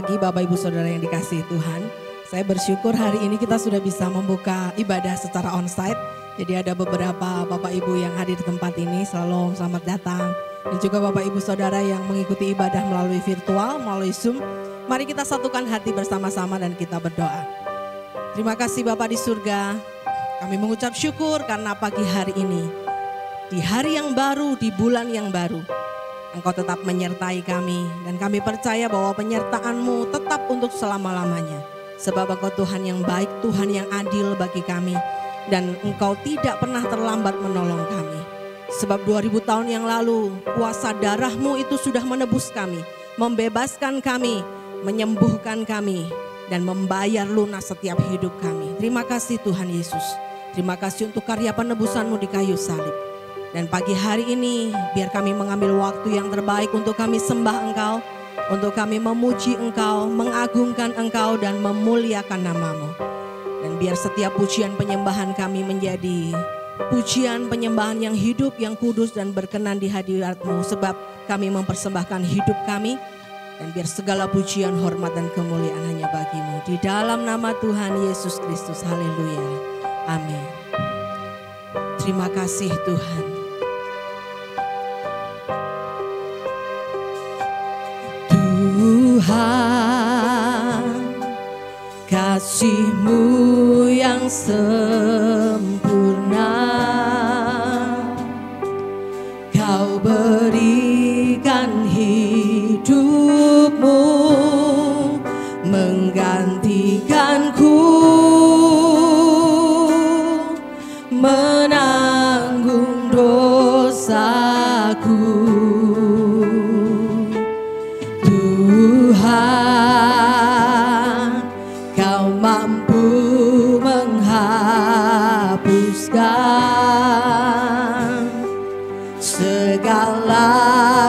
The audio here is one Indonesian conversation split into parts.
pagi Bapak Ibu Saudara yang dikasihi Tuhan. Saya bersyukur hari ini kita sudah bisa membuka ibadah secara onsite. Jadi ada beberapa Bapak Ibu yang hadir di tempat ini, selamat datang. Dan juga Bapak Ibu Saudara yang mengikuti ibadah melalui virtual, melalui Zoom. Mari kita satukan hati bersama-sama dan kita berdoa. Terima kasih Bapak di surga, kami mengucap syukur karena pagi hari ini, di hari yang baru, di bulan yang baru, Engkau tetap menyertai kami dan kami percaya bahwa penyertaan-Mu tetap untuk selama-lamanya. Sebab Engkau Tuhan yang baik, Tuhan yang adil bagi kami dan Engkau tidak pernah terlambat menolong kami. Sebab 2000 tahun yang lalu kuasa darah-Mu itu sudah menebus kami, membebaskan kami, menyembuhkan kami dan membayar lunas setiap hidup kami. Terima kasih Tuhan Yesus. Terima kasih untuk karya penebusan-Mu di kayu salib. Dan pagi hari ini biar kami mengambil waktu yang terbaik untuk kami sembah Engkau, untuk kami memuji Engkau, mengagungkan Engkau dan memuliakan nama-Mu. Dan biar setiap pujian penyembahan kami menjadi pujian penyembahan yang hidup, yang kudus dan berkenan di hadirat-Mu. Sebab kami mempersembahkan hidup kami dan biar segala pujian, hormat dan kemuliaan hanya bagi-Mu. Di dalam nama Tuhan Yesus Kristus, haleluya, amin. Terima kasih Tuhan. Tuhan, kasih-Mu yang sempurna Kau berikan hidup-Mu menggantikanku menanggung dosaku. Tuhan, Kau mampu menghapuskan segala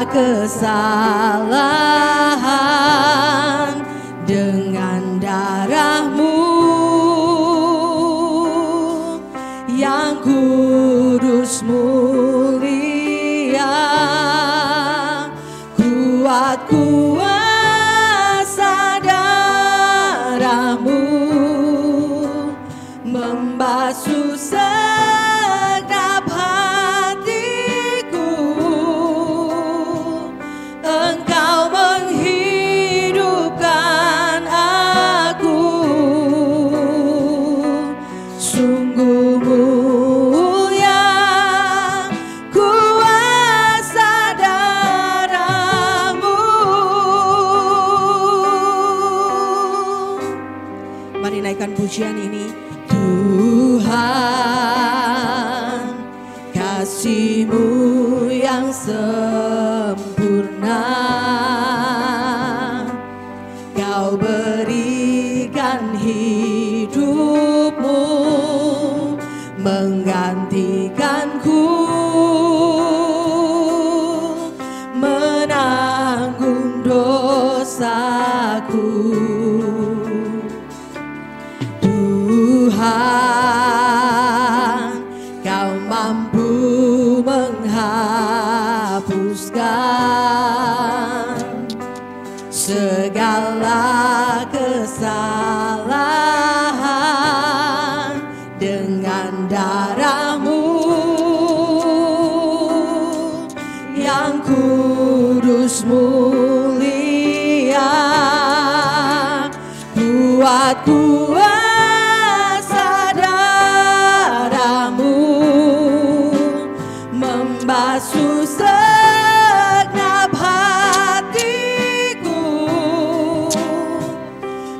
kesalahan dengan darah-Mu yang kudus mulia. Kuat kuasa darah-Mu membasuh segenap hatiku. Engkau menghidupkan aku. Sungguh mulia kuasa darah-Mu. Mari naikkan pujian ini. Tuhan, kasih-Mu yang sempurna Kau berikan hidup-Mu menggantikanku menanggung dosaku. Tuhan, Kau mampu menghapuskan segala kesalahan dengan darah-Mu yang kudus mulia. Kuat kuasa darah-Mu membasuh segenap hatiku.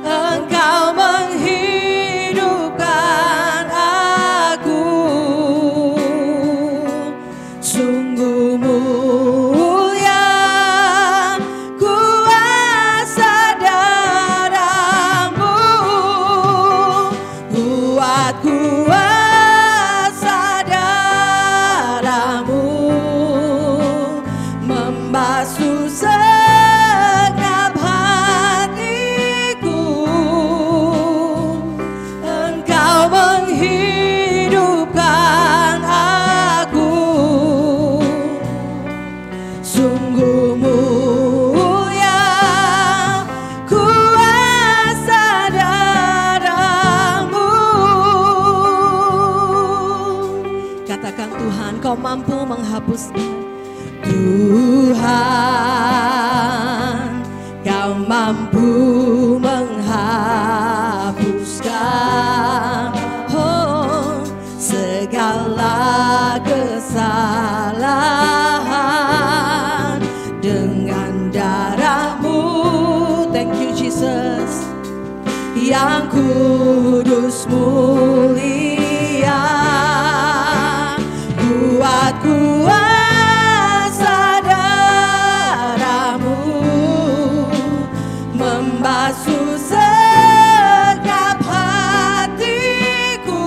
Engkau menghidupkan aku. Sungguh mulia kuasa darah-Mu. menghapuskan. Tuhan, Kau mampu menghapuskan segala kesalahan dengan darah-Mu. Thank you Jesus, yang kudus mulia. Kuat kuasa darah-Mu membasuh segap hatiku.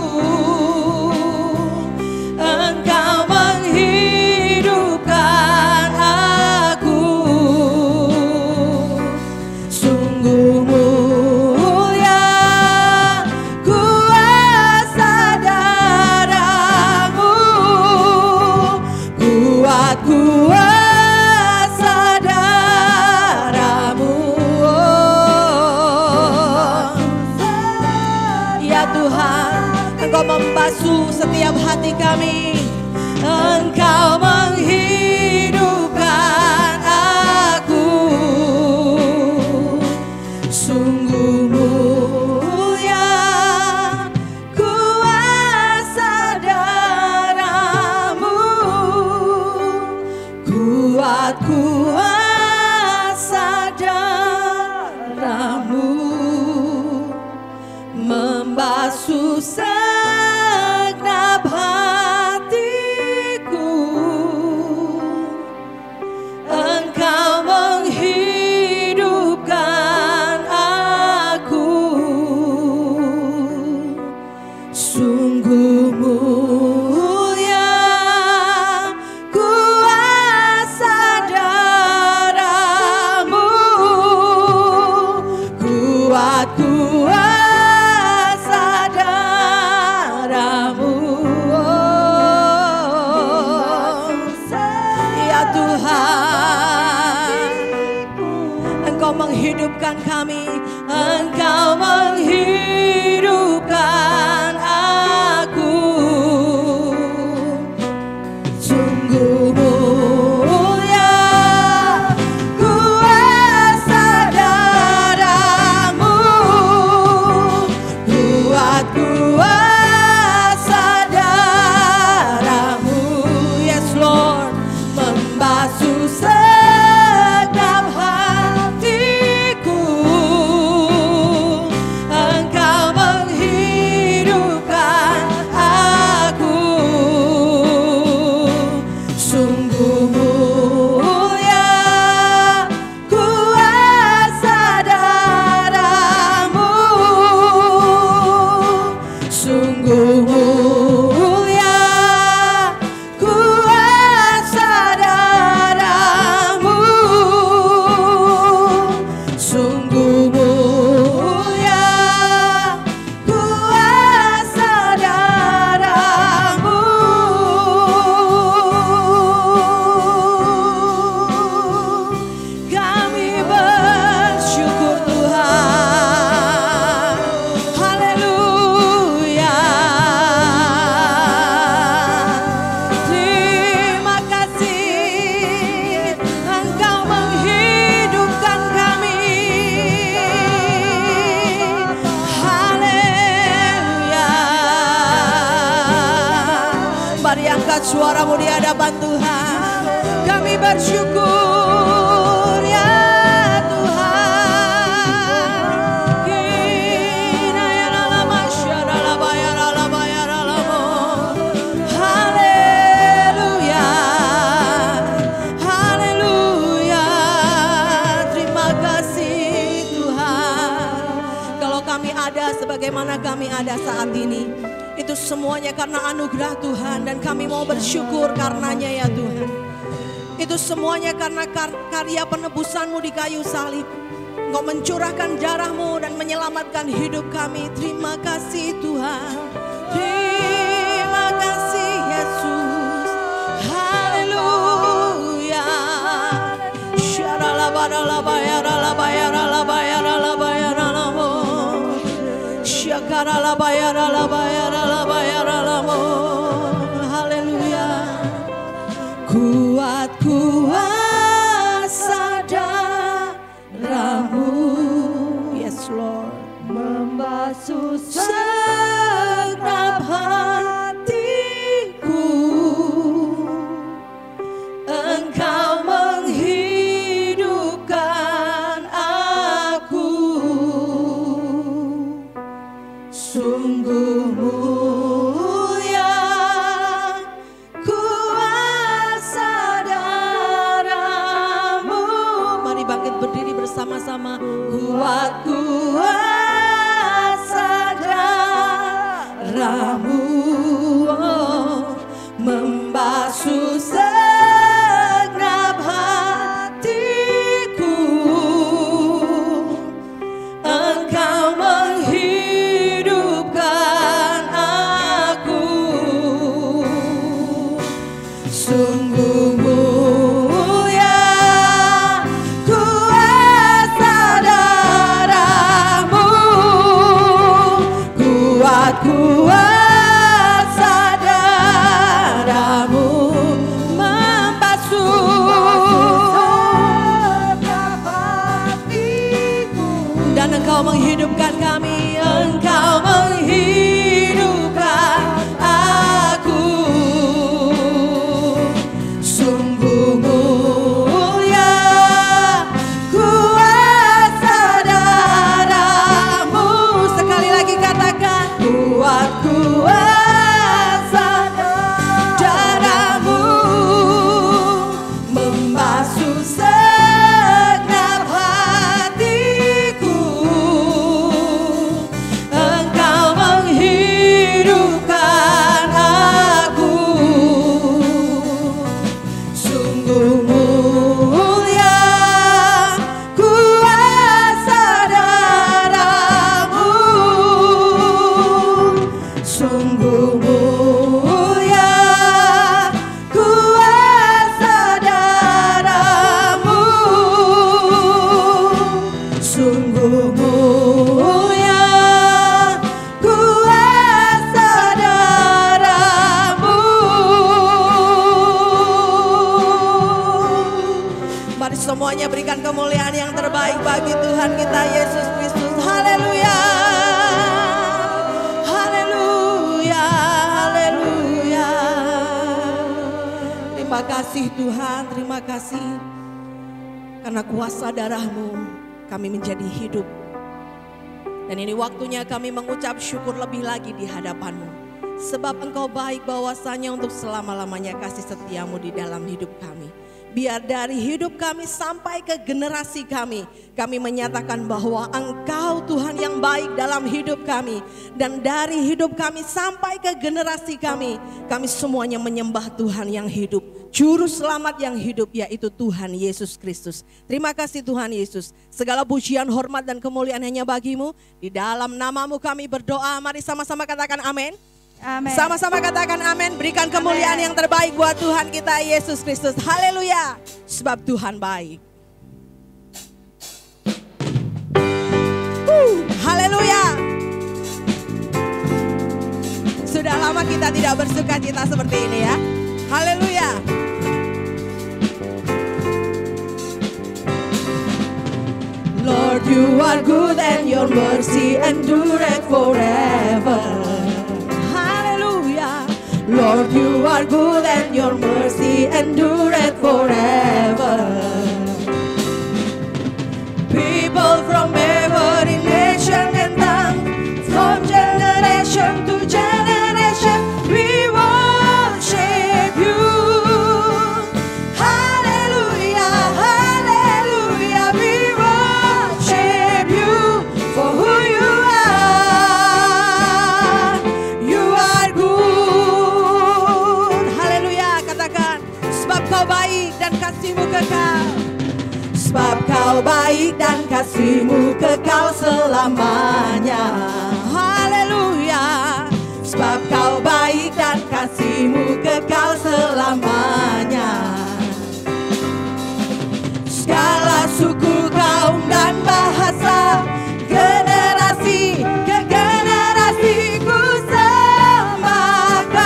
Engkau menghidupkan aku. Sungguh mulia kuasa darah-Mu. Kuat kuasa darah-Mu. Ya Tuhan, Engkau membasuh setiap hati kami. Engkau menghidupkan aku. Sungguh mulia kuasa darah-Mu. Kuat kuasa darah-Mu membasuh segenap hatiku. Engkau menghidupkan aku. Sungguh mulia kuasa darah-Mu. Kuat kuasa darah-Mu. Ya Tuhan, Engkau menghidupkan kami. Engkau menghidupkan aku. Sungguh mulia kuasa darah-Mu. Kuat kuasa darah-Mu. Yes Lord, membasuh segap hatiku. Engkau menghidupkan aku. Sungguh mulia kuasa darah-Mu. Sungguh mulia kuasa darah-Mu. Sungguh mulia kuasa darah-Mu. Kami bersyukur Tuhan. Haleluya. Terima kasih Engkau menghidupkan kami. Haleluya. Mari angkat suaramu di hadapan Tuhan. Kami bersyukur ya Tuhan. Kina ya lama syarala bayarala bayarala mo. Haleluya. Haleluya. Terima kasih Tuhan. Kalau kami ada sebagaimana kami ada saat ini, itu semuanya karena anugerah Tuhan, dan kami mau bersyukur karenanya ya Tuhan. Itu semuanya karena karya penebusan-Mu di kayu salib. Engkau mencurahkan darah-Mu dan menyelamatkan hidup kami. Terima kasih Tuhan. Terima kasih Yesus. Haleluya. Syarala barala bayarala bayarala bayarala bayarala mo. Syakarala bayarala bayarala bayarala mo. Haleluya. Ku Tuhan, Engkau menghidupkan kami, Engkau menghidupkan aku. Sungguh mulia kuasa darah-Mu. Sekali lagi katakan, kuat kuasa darah-Mu membasuh segenap hatiku. Engkau menghidupkan aku. Sungguh mulia kuasa darah-Mu. Sungguh mulia kuasa darah-Mu. Sungguh mulia kuasa darah-Mu. Mari semuanya berikan kemuliaan yang terbaik bagi Tuhan kita Yesus Kristus. Haleluya. Haleluya. Haleluya. Terima kasih Tuhan, terima kasih. Karena kuasa darah-Mu kami menjadi hidup. Dan ini waktunya kami mengucap syukur lebih lagi di hadapan-Mu. Sebab Engkau baik, bahwasanya untuk selama-lamanya kasih setia-Mu di dalam hidup kami. Biar dari hidup kami sampai ke generasi kami menyatakan bahwa Engkau Tuhan yang baik dalam hidup kami. Dan dari hidup kami sampai ke generasi kami semuanya menyembah Tuhan yang hidup, Juru Selamat yang hidup, yaitu Tuhan Yesus Kristus. Terima kasih Tuhan Yesus. Segala pujian, hormat dan kemuliaan hanya bagi-Mu. Di dalam nama-Mu kami berdoa. Mari sama-sama katakan amin. Amin. Sama-sama katakan amin. Berikan kemuliaan yang terbaik buat Tuhan kita Yesus Kristus. Haleluya. Sebab Tuhan baik. Haleluya. Sudah lama kita tidak bersuka cita seperti ini ya. Haleluya. Lord, you are good and your mercy endureth forever. Lord, you are good and your mercy endureth forever. People from every nation and tongue, from generation to generation, we worship you. Hallelujah, hallelujah, we worship you for who you are. You are good. Kau baik dan kasih-Mu kekal. Sebab Kau baik dan kasih-Mu kekal selamanya. Haleluya. Sebab Kau baik dan kasih-Mu kekal selamanya. Segala suku, kaum dan bahasa, generasi ke generasi ku sembahkan.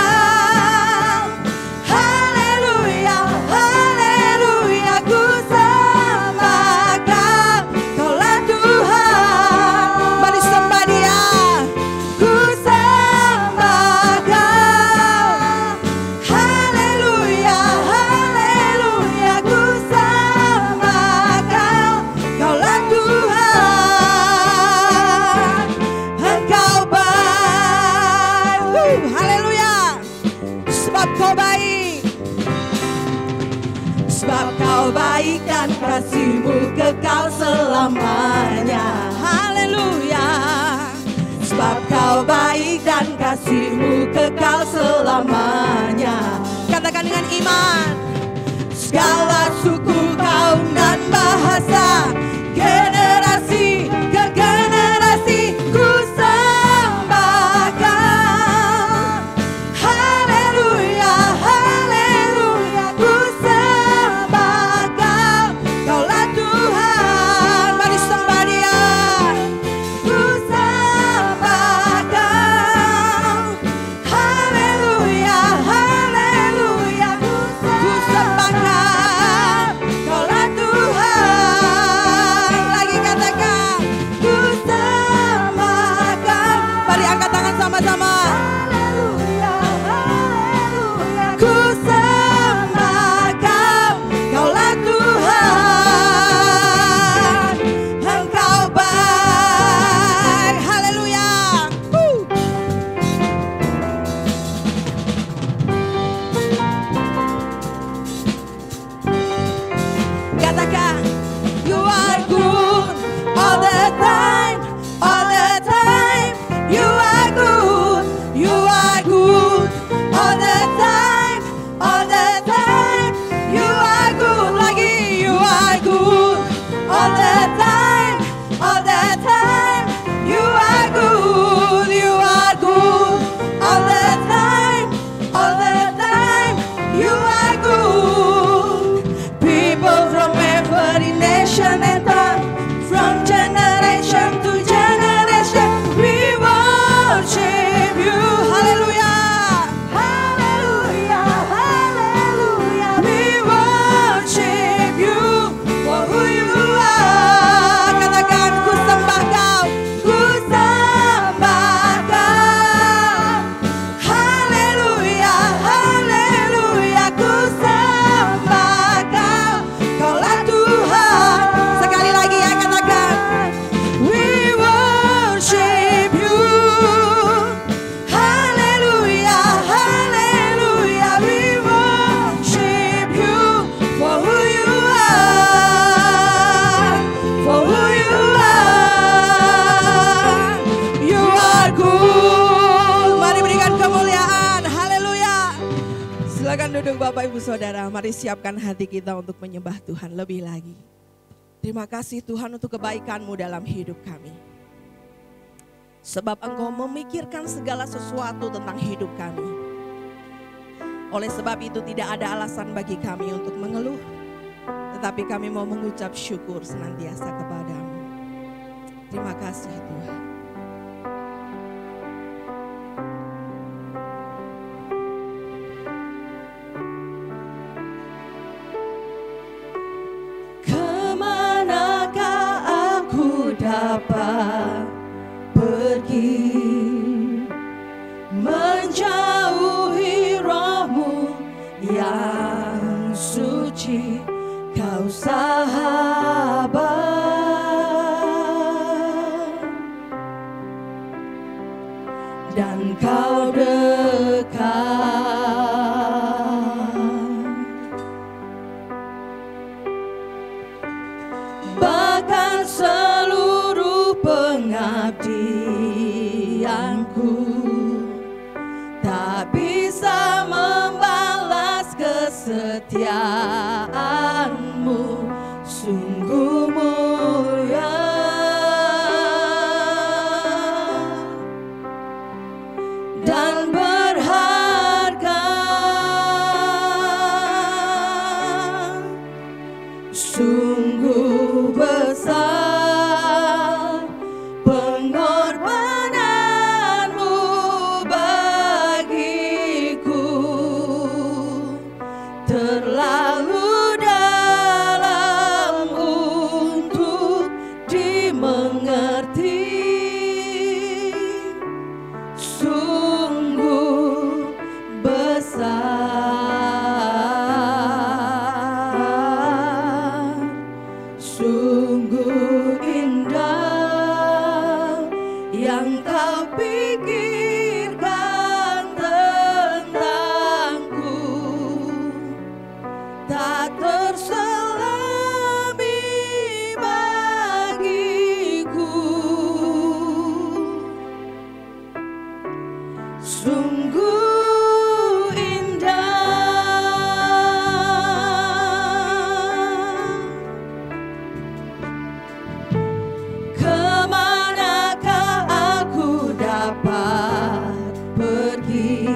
Haleluya, haleluya, ku sembahkan. Kaulah Tuhan, mari sembah Dia. Ku sembahkan. Haleluya, haleluya, ku sembahkan. Kaulah Tuhan, Engkau baik. Haleluya. Sebab Kau baik. Sebab Kau baik dan kasih-Mu kekal selamanya. Haleluya. Sebab Kau baik dan kasih-Mu kekal selamanya. Katakan dengan iman. Segala suku, kaum dan bahasa, generasi ke generasi ku sembahkan. Haleluya, haleluya, ku sembahkan. Kaulah Tuhan, mari sembah Dia. Ku sembahkan. Haleluya, haleluya, ku sembahkan. Kaulah Tuhan. Lagi duduk Bapak Ibu Saudara, mari siapkan hati kita untuk menyembah Tuhan lebih lagi. Terima kasih Tuhan untuk kebaikan-Mu dalam hidup kami. Sebab Engkau memikirkan segala sesuatu tentang hidup kami. Oleh sebab itu tidak ada alasan bagi kami untuk mengeluh, tetapi kami mau mengucap syukur senantiasa kepada-Mu. Terima kasih Tuhan. Dapat pergi menjauhi Roh-Mu yang suci, Kau sahabat dan Kau dekat. Bahkan seluruh pengabdianku tak bisa membalas kesetiaan-Mu, sungguh mulia dan berharga, sungguh besar pengorbanan-Mu bagiku, terlalu dalam untuk dimengerti, sungguh besar, sungguh indah yang Kau pikirkan tentangku, tak terselami bagiku, sungguh indah. Kemanakah aku dapat pergi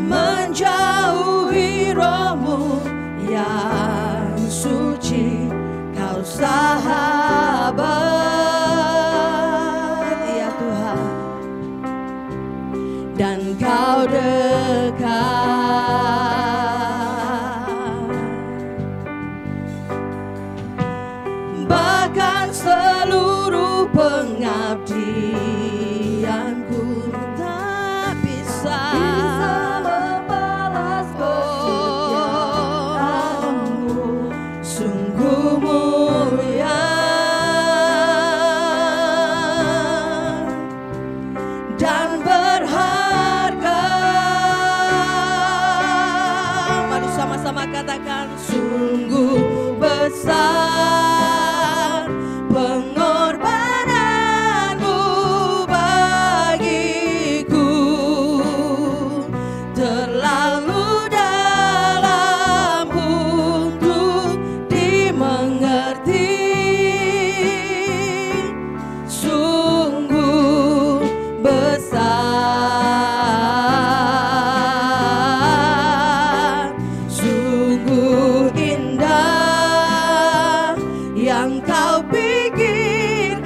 menjauhi Roh-Mu yang suci, Kau sahabat, ya Tuhan, dan Kau dekat. Bahkan seluruh pengabdianku tak bisa membalas kesetiaan-Mu, sungguh mulia dan berharga. Mari sama-sama katakan, sungguh besar pengorbanan-Mu bagiku, terlalu dalam untuk dimengerti, sungguh besar, sungguh indah yang Kau pikirkan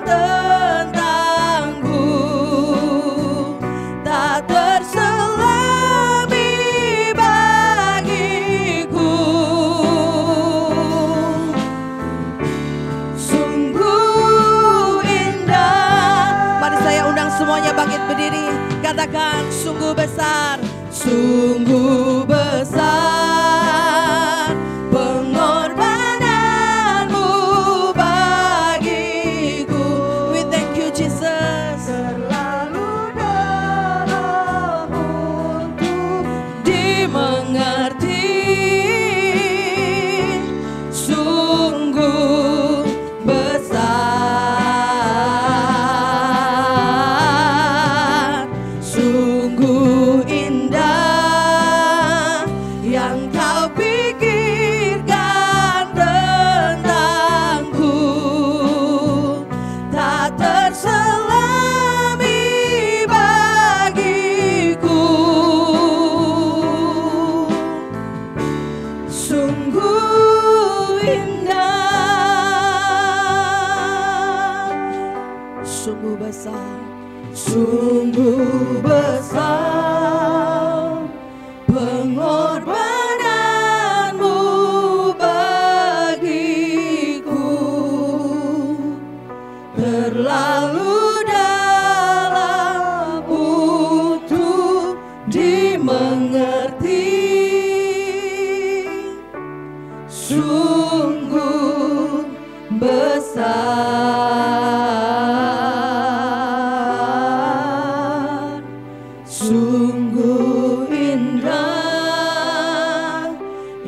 tentangku, tak terselami bagiku, sungguh indah. Mari saya undang semuanya bangkit berdiri, katakan sungguh besar, sungguh besar pengorbanan-Mu bagiku. We thank you Jesus, terlalu dalam untuk dimengerti, sungguh besar, sungguh indah sungguh besar, sungguh besar pengorbananmu bagiku, terlalu dalam untuk dimengerti, sungguh besar, sungguh indah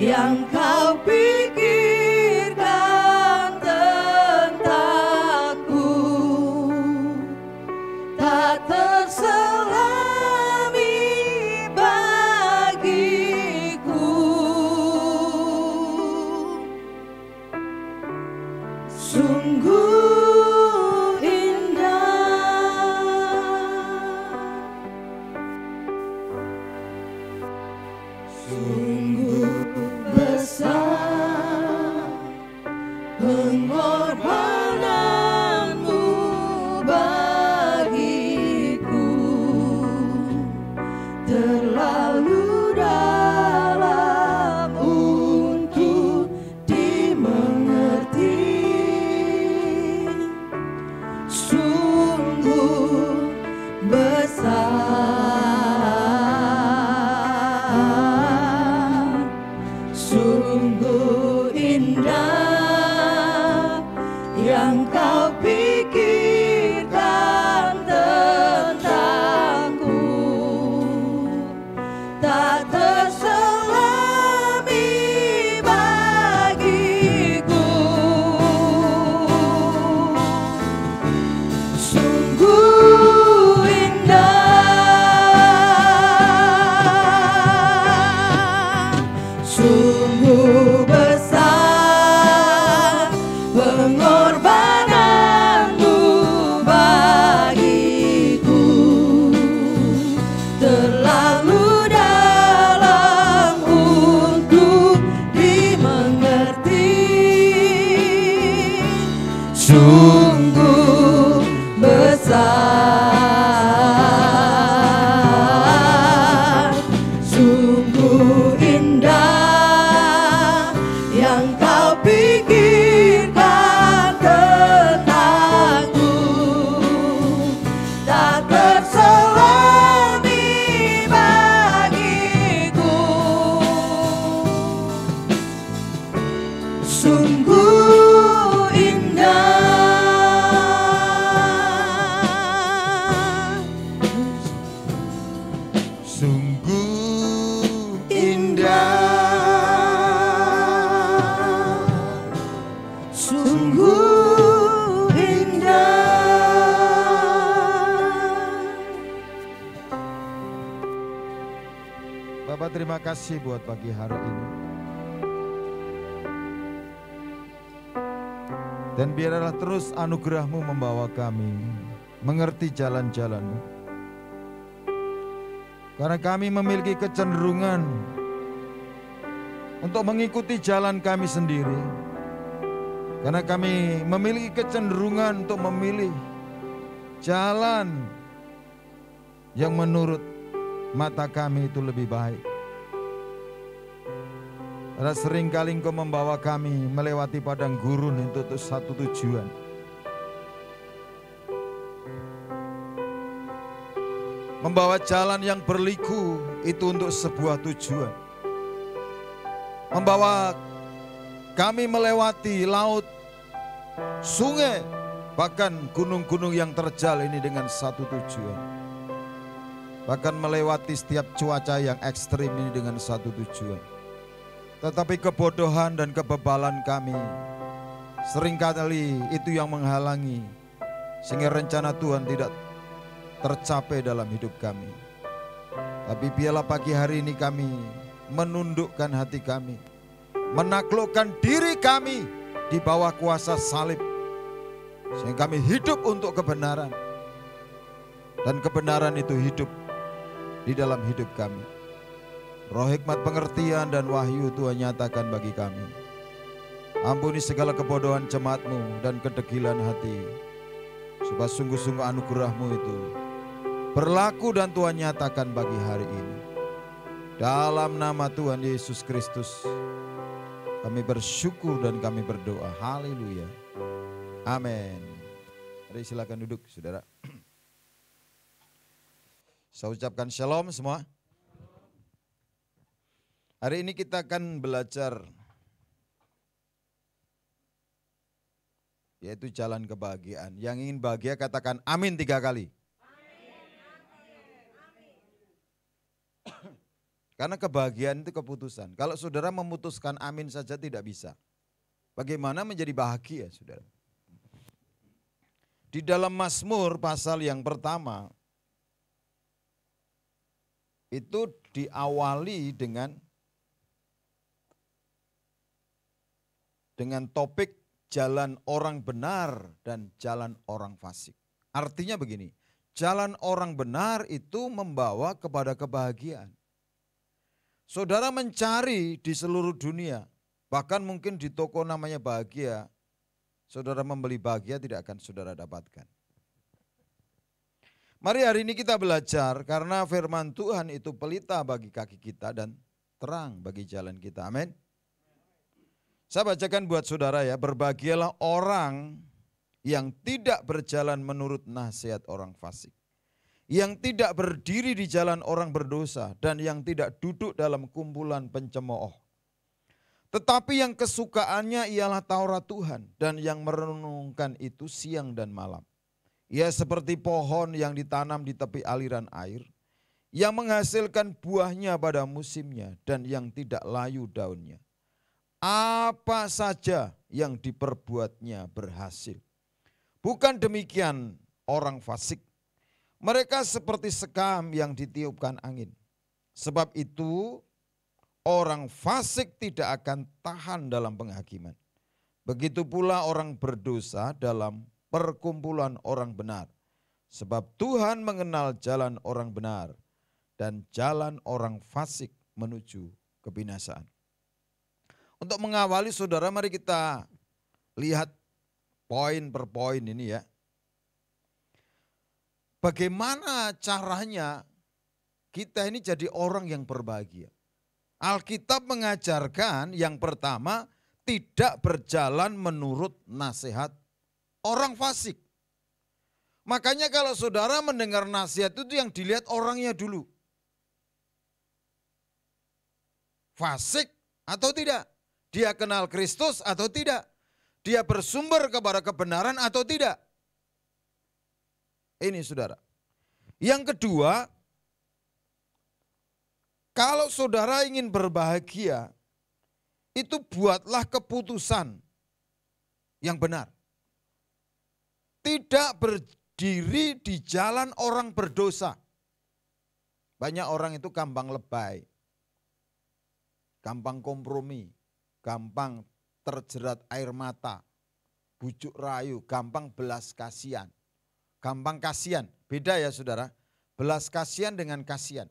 yang kau pikirkan tentangku, tak terselami bagiku, sungguh indah, sungguh besar pengorbananmu bagiku, terlalu dalam untuk dimengerti, sungguh besar, sungguh indah yang kau pikirkan tentangku, tak terselami bagiku, sungguh indah, sungguh besar pengorbananmu bagiku, terlalu dalam untuk dimengerti, sungguh besar, sungguh indah yang kau pikirkan tentangku, tak terselami bagiku, sungguh indah, Sungguh indah, sungguh indah. Bapak, terima kasih buat pagi hari ini. Dan biarlah terus anugerah-Mu membawa kami mengerti jalan-jalan-Mu. Karena kami memiliki kecenderungan untuk mengikuti jalan kami sendiri. Karena kami memiliki kecenderungan untuk memilih jalan yang menurut mata kami itu lebih baik. Karena seringkali Engkau membawa kami melewati padang gurun untuk satu tujuan. Membawa jalan yang berliku itu untuk sebuah tujuan. Membawa kami melewati laut, sungai, bahkan gunung-gunung yang terjal ini dengan satu tujuan. Bahkan melewati setiap cuaca yang ekstrim ini dengan satu tujuan. Tetapi kebodohan dan kebebalan kami seringkali itu yang menghalangi, sehingga rencana Tuhan tidak tercapai dalam hidup kami. Tapi biarlah pagi hari ini kami menundukkan hati kami, menaklukkan diri kami di bawah kuasa salib, sehingga kami hidup untuk kebenaran, dan kebenaran itu hidup di dalam hidup kami. Roh hikmat pengertian dan wahyu Tuhan nyatakan bagi kami. Ampuni segala kebodohan jemaat-Mu dan kedegilan hati. Supaya sungguh-sungguh anugerah-Mu itu berlaku dan Tuhan nyatakan bagi hari ini. Dalam nama Tuhan Yesus Kristus kami bersyukur dan kami berdoa. Haleluya. Amin. Mari silakan duduk saudara. Saya ucapkan shalom semua. Hari ini kita akan belajar yaitu jalan kebahagiaan. Yang ingin bahagia katakan amin 3 kali. Karena kebahagiaan itu keputusan. Kalau saudara memutuskan amin saja tidak bisa. Bagaimana menjadi bahagia saudara? Di dalam Mazmur pasal yang pertama itu diawali dengan topik jalan orang benar dan jalan orang fasik. Artinya begini, jalan orang benar itu membawa kepada kebahagiaan. Saudara mencari di seluruh dunia, bahkan mungkin di toko namanya bahagia, saudara membeli bahagia tidak akan saudara dapatkan. Mari hari ini kita belajar karena firman Tuhan itu pelita bagi kaki kita dan terang bagi jalan kita. Amin. Saya bacakan buat saudara ya, berbahagialah orang yang tidak berjalan menurut nasihat orang fasik, yang tidak berdiri di jalan orang berdosa, dan yang tidak duduk dalam kumpulan pencemooh. Tetapi yang kesukaannya ialah Taurat Tuhan, dan yang merenungkan itu siang dan malam. Ia seperti pohon yang ditanam di tepi aliran air, yang menghasilkan buahnya pada musimnya, dan yang tidak layu daunnya. Apa saja yang diperbuatnya berhasil. Bukan demikian orang fasik. Mereka seperti sekam yang ditiupkan angin. Sebab itu orang fasik tidak akan tahan dalam penghakiman. Begitu pula orang berdosa dalam perkumpulan orang benar. Sebab Tuhan mengenal jalan orang benar dan jalan orang fasik menuju kebinasaan. Untuk mengawali saudara, mari kita lihat poin per poin ini ya. Bagaimana caranya kita ini jadi orang yang berbahagia? Alkitab mengajarkan yang pertama, tidak berjalan menurut nasihat orang fasik. Makanya kalau saudara mendengar nasihat itu yang dilihat orangnya dulu. Fasik atau tidak? Dia kenal Kristus atau tidak? Dia bersumber kepada kebenaran atau tidak? Ini saudara. Yang kedua, kalau saudara ingin berbahagia, itu buatlah keputusan yang benar. Tidak berdiri di jalan orang berdosa. Banyak orang itu gampang lebay, gampang kompromi, gampang terjerat air mata, bujuk rayu, gampang belas kasihan. Gampang kasihan, beda ya saudara, belas kasihan dengan kasihan.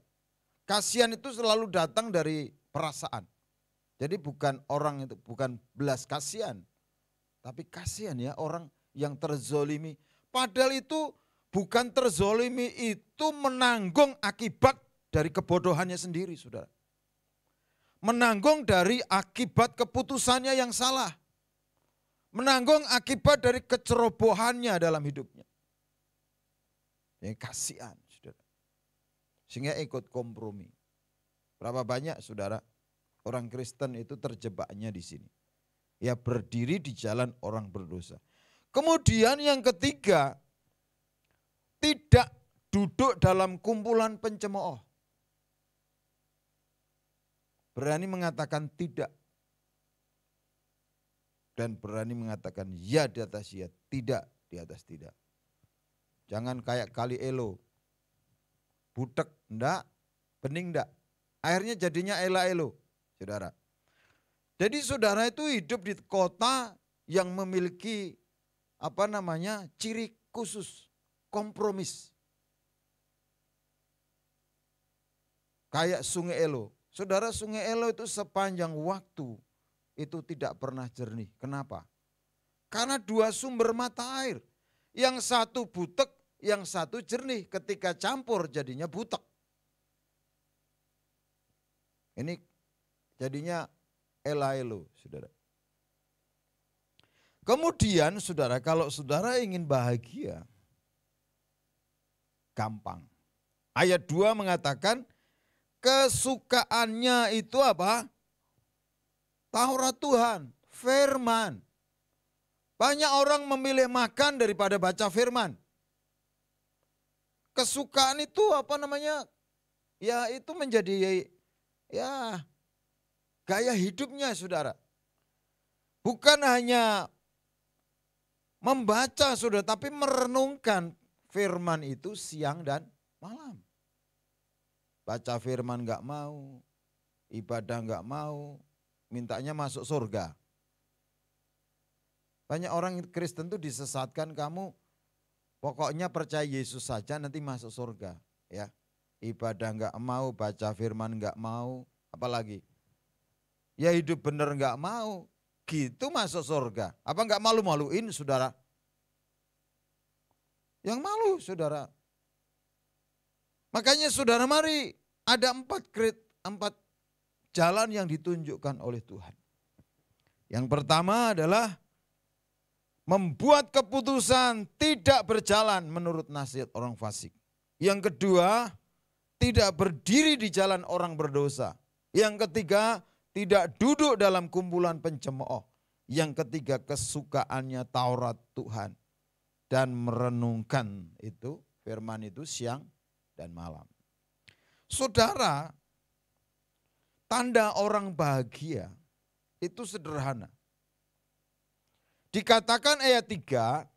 Kasihan itu selalu datang dari perasaan. Jadi bukan orang itu, bukan belas kasihan, tapi kasihan ya orang yang terzolimi. Padahal itu bukan terzolimi, itu menanggung akibat dari kebodohannya sendiri saudara. Menanggung dari akibat keputusannya yang salah. Menanggung akibat dari kecerobohannya dalam hidupnya. Yang kasihan saudara. Sehingga ikut kompromi. Berapa banyak saudara orang Kristen itu terjebaknya di sini. Ya berdiri di jalan orang berdosa. Kemudian yang ketiga, tidak duduk dalam kumpulan pencemooh. Berani mengatakan tidak. Dan berani mengatakan ya di atas ya, tidak di atas tidak. Jangan kayak kali elo. Butek, enggak, bening enggak. Akhirnya jadinya ela-elo, saudara. Jadi saudara itu hidup di kota yang memiliki ciri khusus, kompromis. Kayak Sungai Elo. Saudara, Sungai Elo itu sepanjang waktu itu tidak pernah jernih. Kenapa? Karena dua sumber mata air. Yang satu butek, yang satu jernih. Ketika campur jadinya butek. Ini jadinya elaelo, saudara. Kemudian saudara, kalau saudara ingin bahagia, gampang. Ayat 2 mengatakan kesukaannya itu apa? Taurat Tuhan, firman. Banyak orang memilih makan daripada baca firman. Kesukaan itu apa namanya? Ya itu menjadi ya gaya hidupnya saudara. Bukan hanya membaca saudara, tapi merenungkan firman itu siang dan malam. Baca firman enggak mau, ibadah enggak mau, mintanya masuk surga. Banyak orang Kristen tuh disesatkan, kamu pokoknya percaya Yesus saja nanti masuk surga. Ya, ibadah enggak mau, baca firman enggak mau, apalagi ya hidup benar enggak mau, gitu masuk surga. Apa enggak malu-maluin saudara? Yang malu saudara. Makanya saudara mari ada 4 jalan yang ditunjukkan oleh Tuhan. Yang pertama adalah membuat keputusan tidak berjalan menurut nasihat orang fasik. Yang kedua, tidak berdiri di jalan orang berdosa. Yang ketiga, tidak duduk dalam kumpulan pencemooh. Yang ketiga, kesukaannya Taurat Tuhan dan merenungkan itu, firman itu siang dan malam. Saudara, tanda orang bahagia itu sederhana. Dikatakan ayat 3,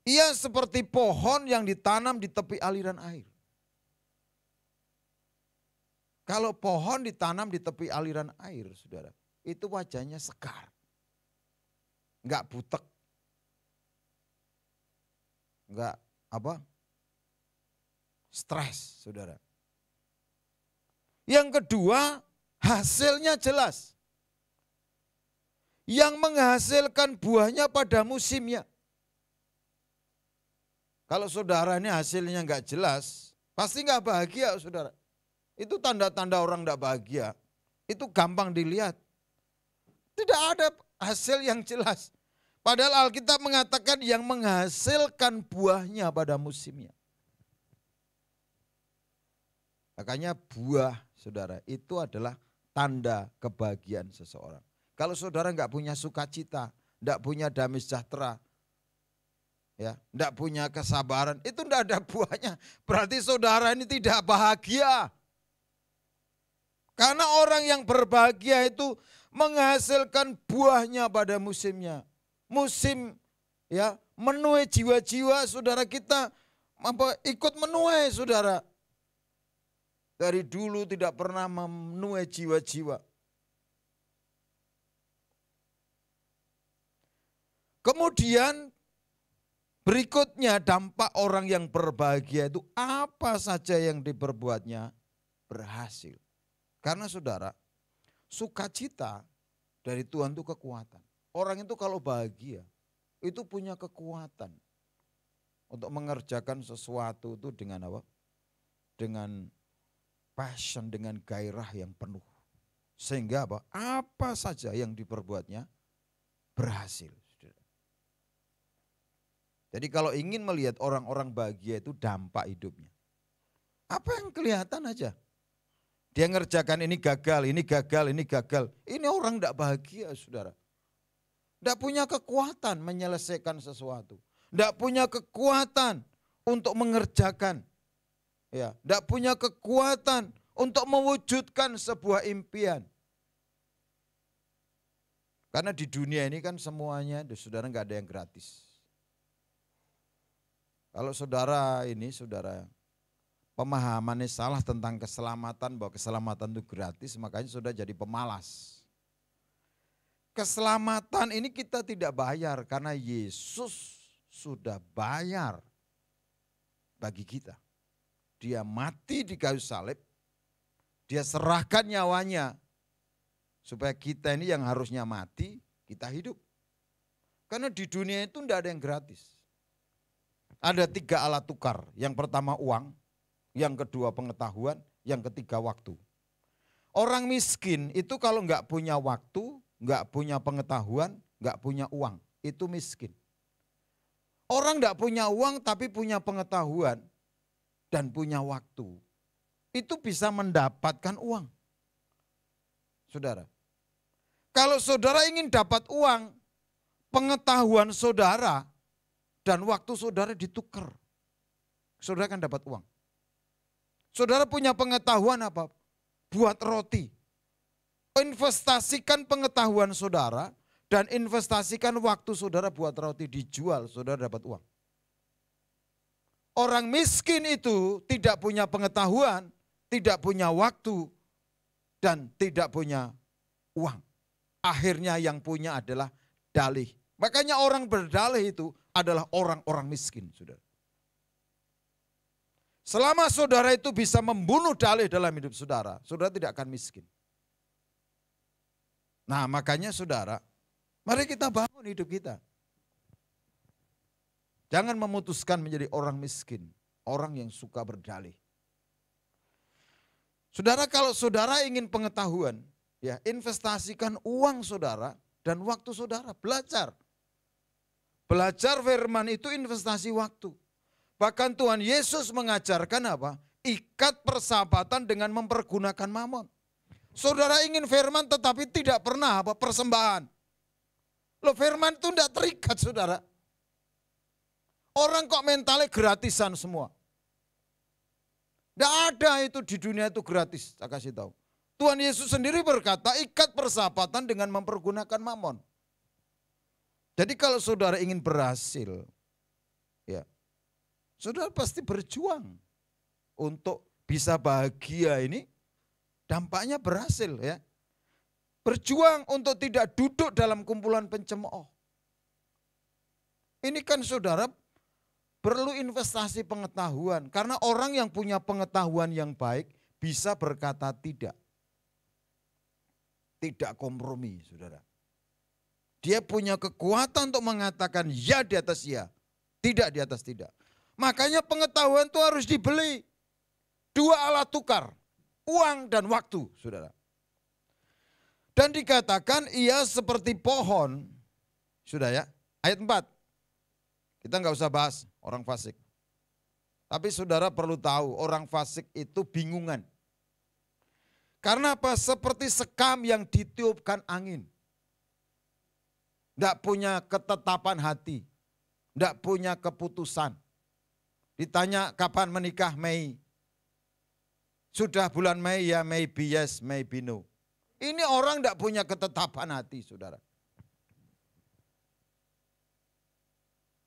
ia seperti pohon yang ditanam di tepi aliran air. Kalau pohon ditanam di tepi aliran air, saudara, itu wajahnya segar. Enggak butek. Enggak apa? Stres, saudara. Yang kedua, hasilnya jelas. Yang menghasilkan buahnya pada musimnya. Kalau saudara ini hasilnya enggak jelas, pasti enggak bahagia, saudara. Itu tanda-tanda orang enggak bahagia. Itu gampang dilihat. Tidak ada hasil yang jelas. Padahal Alkitab mengatakan yang menghasilkan buahnya pada musimnya. Makanya buah, saudara, itu adalah tanda kebahagiaan seseorang. Kalau saudara enggak punya sukacita, enggak punya damai sejahtera, ya, enggak punya kesabaran, itu enggak ada buahnya. Berarti saudara ini tidak bahagia. Karena orang yang berbahagia itu menghasilkan buahnya pada musimnya. Musim ya menuai jiwa-jiwa saudara kita ikut menuai saudara. Dari dulu tidak pernah menuai jiwa-jiwa. Kemudian berikutnya dampak orang yang berbahagia itu apa saja yang diperbuatnya berhasil. Karena saudara, sukacita dari Tuhan itu kekuatan. Orang itu kalau bahagia, itu punya kekuatan untuk mengerjakan sesuatu itu dengan apa? Dengan passion, dengan gairah yang penuh. Sehingga apa? Apa saja yang diperbuatnya berhasil. Jadi kalau ingin melihat orang-orang bahagia itu dampak hidupnya. Apa yang kelihatan aja? Dia ngerjakan ini gagal, ini gagal, ini gagal. Ini orang tidak bahagia, saudara. Tidak punya kekuatan menyelesaikan sesuatu. Tidak punya kekuatan untuk mengerjakan. Ya, tidak punya kekuatan untuk mewujudkan sebuah impian. Karena di dunia ini kan semuanya, saudara, nggak ada yang gratis. Kalau saudara ini, saudara, pemahamannya salah tentang keselamatan, bahwa keselamatan itu gratis, makanya sudah jadi pemalas. Keselamatan ini kita tidak bayar karena Yesus sudah bayar bagi kita. Dia mati di kayu salib, dia serahkan nyawanya supaya kita ini yang harusnya mati, kita hidup. Karena di dunia itu tidak ada yang gratis. ada 3 alat tukar. Yang pertama uang, yang kedua pengetahuan, yang ketiga waktu. Orang miskin itu kalau nggak punya waktu, nggak punya pengetahuan, nggak punya uang, itu miskin. Orang nggak punya uang tapi punya pengetahuan dan punya waktu, itu bisa mendapatkan uang. Saudara, kalau saudara ingin dapat uang, pengetahuan saudara dan waktu saudara ditukar, saudara akan dapat uang. Saudara punya pengetahuan apa? Buat roti. Investasikan pengetahuan saudara dan investasikan waktu saudara buat roti, dijual, saudara dapat uang. Orang miskin itu tidak punya pengetahuan, tidak punya waktu, dan tidak punya uang. Akhirnya yang punya adalah dalih. Makanya orang berdalih itu adalah orang-orang miskin, saudara. Selama saudara itu bisa membunuh dalih dalam hidup saudara, saudara tidak akan miskin. Nah makanya saudara, mari kita bangun hidup kita. Jangan memutuskan menjadi orang miskin, orang yang suka berdalih. Saudara, kalau saudara ingin pengetahuan, ya investasikan uang saudara dan waktu saudara, belajar. Belajar firman itu investasi waktu. Bahkan Tuhan Yesus mengajarkan apa? Ikat persahabatan dengan mempergunakan mamon. Saudara ingin firman tetapi tidak pernah apa? Persembahan. Loh, firman itu tidak terikat, saudara. Orang kok mentalnya gratisan semua. Tidak ada itu di dunia itu gratis, saya kasih tahu. Tuhan Yesus sendiri berkata, ikat persahabatan dengan mempergunakan mamon. Jadi kalau saudara ingin berhasil, ya, saudara pasti berjuang untuk bisa bahagia ini, dampaknya berhasil ya. Berjuang untuk tidak duduk dalam kumpulan pencemooh. Ini kan saudara perlu investasi pengetahuan. Karena orang yang punya pengetahuan yang baik bisa berkata tidak. Tidak kompromi, saudara. Dia punya kekuatan untuk mengatakan ya di atas ya, tidak di atas tidak. Makanya pengetahuan itu harus dibeli. 2 alat tukar, uang dan waktu, saudara. Dan dikatakan ia seperti pohon, sudah ya, ayat 4. Kita nggak usah bahas orang fasik. Tapi saudara perlu tahu orang fasik itu bingungan. Karena apa? Seperti sekam yang ditiupkan angin. Tidak punya ketetapan hati. Tidak punya keputusan. Ditanya kapan menikah, Mei. Sudah bulan Mei ya, maybe yes, maybe no. Ini orang tidak punya ketetapan hati, saudara.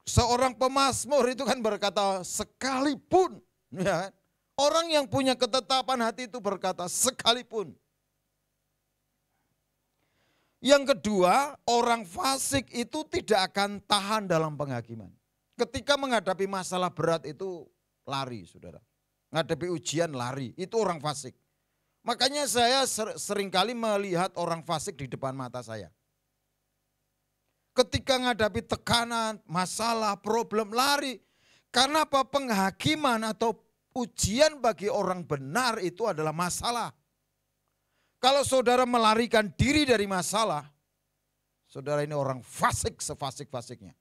Seorang pemazmur itu kan berkata sekalipun. Ya, orang yang punya ketetapan hati itu berkata sekalipun. Yang kedua, orang fasik itu tidak akan tahan dalam penghakiman. Ketika menghadapi masalah berat itu lari, saudara. Menghadapi ujian lari, itu orang fasik. Makanya saya seringkali melihat orang fasik di depan mata saya. Ketika menghadapi tekanan, masalah, problem, lari. Karena apa? Penghakiman atau ujian bagi orang benar itu adalah masalah. Kalau saudara melarikan diri dari masalah, saudara ini orang fasik sefasik-fasiknya.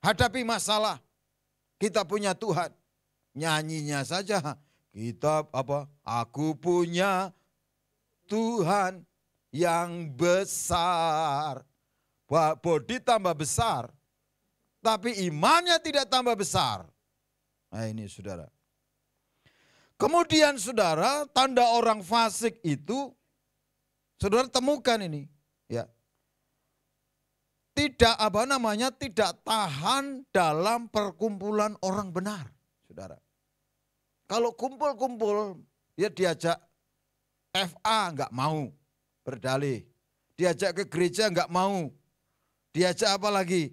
Hadapi masalah, kita punya Tuhan. Nyanyinya saja, kita apa? Aku punya Tuhan yang besar. Bodi tambah besar, tapi imannya tidak tambah besar. Nah ini saudara. Kemudian saudara, tanda orang fasik itu, saudara temukan ini. Ya. Tidak tahan dalam perkumpulan orang benar, saudara. Kalau kumpul-kumpul, ya diajak FA enggak mau berdalih. Diajak ke gereja enggak mau. Diajak apa lagi?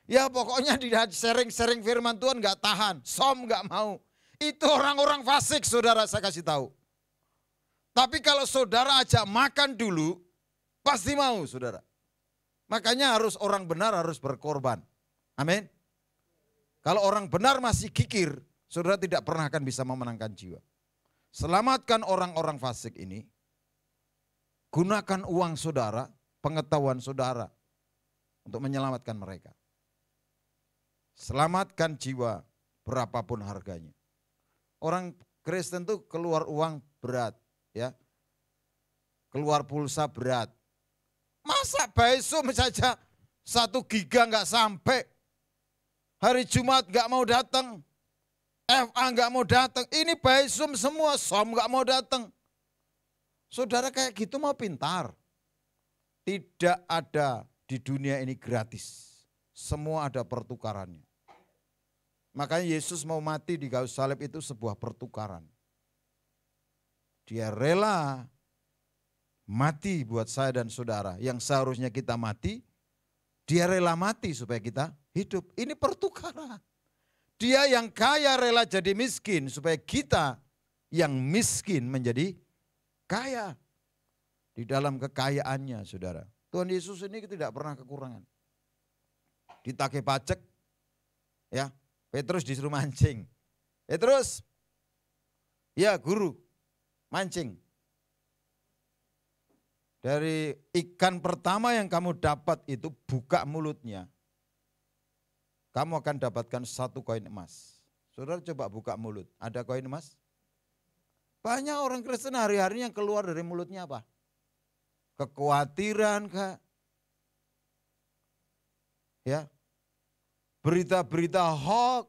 Ya pokoknya sharing-sharing firman Tuhan enggak tahan. Som enggak mau. Itu orang-orang fasik, saudara, saya kasih tahu. Tapi kalau saudara ajak makan dulu, pasti mau, saudara. Makanya orang benar harus berkorban. Amin. Kalau orang benar masih kikir, saudara tidak pernah akan bisa memenangkan jiwa. Selamatkan orang-orang fasik ini. Gunakan uang saudara, pengetahuan saudara untuk menyelamatkan mereka. Selamatkan jiwa berapapun harganya. Orang Kristen tuh keluar uang berat, ya. Keluar pulsa berat. Masa baisum saja 1 giga nggak sampai. Hari Jumat nggak mau datang. FA nggak mau datang. Ini baisum semua, som nggak mau datang. Saudara kayak gitu mau pintar. Tidak ada di dunia ini gratis. Semua ada pertukarannya. Makanya Yesus mau mati di kayu salib itu sebuah pertukaran. Dia rela mati buat saya dan saudara. Yang seharusnya kita mati, dia rela mati supaya kita hidup. Ini pertukaran. Dia yang kaya rela jadi miskin supaya kita yang miskin menjadi kaya. Di dalam kekayaannya saudara. Tuhan Yesus ini tidak pernah kekurangan. Ditagih pajak, ya. Petrus disuruh mancing. Petrus, ya guru, mancing. Dari ikan pertama yang kamu dapat itu buka mulutnya. Kamu akan dapatkan 1 koin emas. Saudara coba buka mulut, ada koin emas? Banyak orang Kristen hari-hari yang keluar dari mulutnya apa? Kekhawatiran kah? Ya. Berita-berita hoax,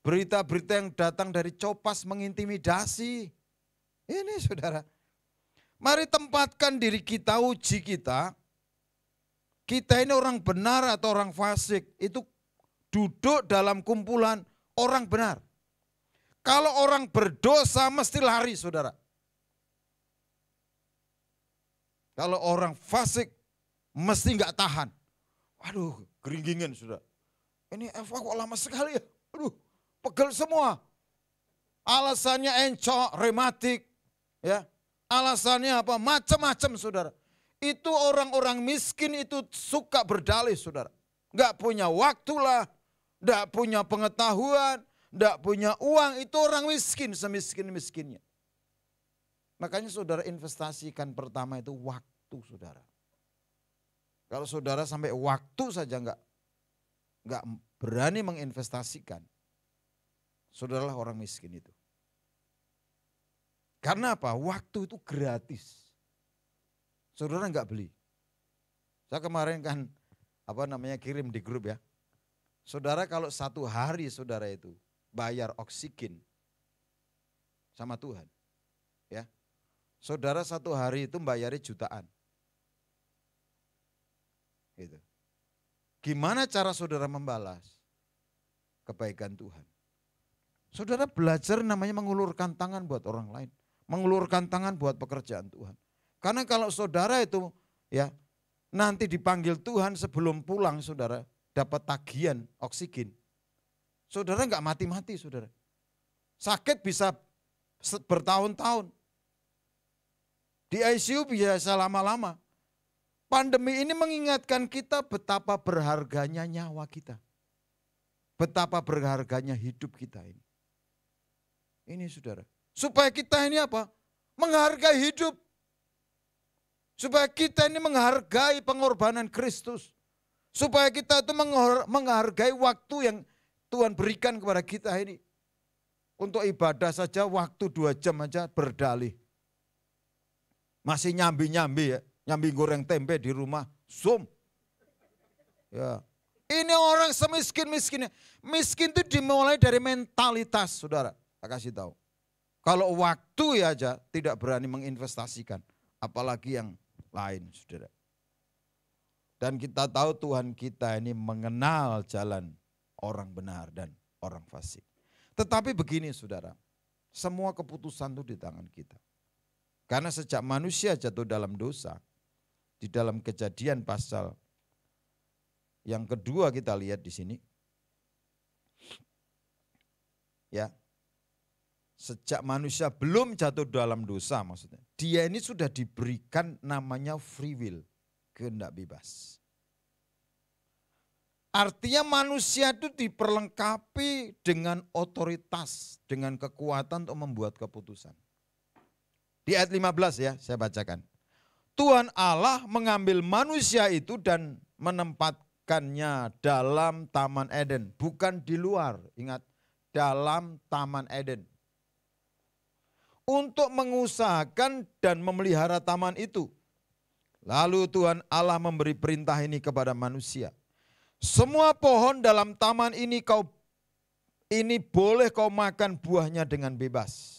berita-berita yang datang dari copas mengintimidasi. Ini saudara, mari tempatkan diri kita, uji kita. Kita ini orang benar atau orang fasik, itu duduk dalam kumpulan orang benar. Kalau orang berdosa mesti lari saudara. Kalau orang fasik mesti nggak tahan. Aduh, geringgingan sudah. Ini Eva kok lama sekali ya? Aduh, pegel semua. Alasannya encok, rematik, ya. Alasannya apa? Macam-macam saudara. Itu orang-orang miskin itu suka berdalih saudara. Enggak punya waktu lah, enggak punya pengetahuan, enggak punya uang. Itu orang miskin, semiskin-miskinnya. Makanya saudara investasikan pertama itu waktu saudara. Kalau saudara sampai waktu saja enggak berani menginvestasikan, saudaralah orang miskin itu. Karena apa? Waktu itu gratis. Saudara enggak beli. Saya kemarin kan kirim di grup ya. Saudara kalau 1 hari saudara itu bayar oksigen sama Tuhan. Ya. Saudara 1 hari itu bayarnya jutaan. Gitu. Gimana cara saudara membalas kebaikan Tuhan? Saudara belajar namanya mengulurkan tangan buat orang lain. Mengulurkan tangan buat pekerjaan Tuhan. Karena kalau saudara itu ya nanti dipanggil Tuhan sebelum pulang saudara dapat tagihan oksigen. Saudara enggak mati-mati saudara. Sakit bisa bertahun-tahun. Di ICU biasa lama-lama. Pandemi ini mengingatkan kita betapa berharganya nyawa kita. Betapa berharganya hidup kita ini. Ini saudara. Supaya kita ini apa? Menghargai hidup. Supaya kita ini menghargai pengorbanan Kristus. Supaya kita itu menghargai waktu yang Tuhan berikan kepada kita ini. Untuk ibadah saja waktu 2 jam aja berdalih. Masih nyambi-nyambi ya. Nyambi goreng tempe di rumah, Zoom. Ya. Ini orang semiskin-miskinnya. Miskin itu dimulai dari mentalitas, saudara. Saya kasih tahu. Kalau waktu ya aja tidak berani menginvestasikan. Apalagi yang lain, saudara. Dan kita tahu Tuhan kita ini mengenal jalan orang benar dan orang fasik. Tetapi begini saudara, semua keputusan itu di tangan kita. Karena sejak manusia jatuh dalam dosa, di dalam Kejadian pasal yang kedua kita lihat di sini. Ya. Sejak manusia belum jatuh dalam dosa maksudnya. Dia ini sudah diberikan namanya free will, kehendak bebas. Artinya manusia itu diperlengkapi dengan otoritas, dengan kekuatan untuk membuat keputusan. Di ayat 15 ya, saya bacakan. Tuhan Allah mengambil manusia itu dan menempatkannya dalam Taman Eden. Bukan di luar, ingat, dalam Taman Eden. Untuk mengusahakan dan memelihara taman itu. Lalu Tuhan Allah memberi perintah ini kepada manusia. Semua pohon dalam taman ini boleh kau makan buahnya dengan bebas.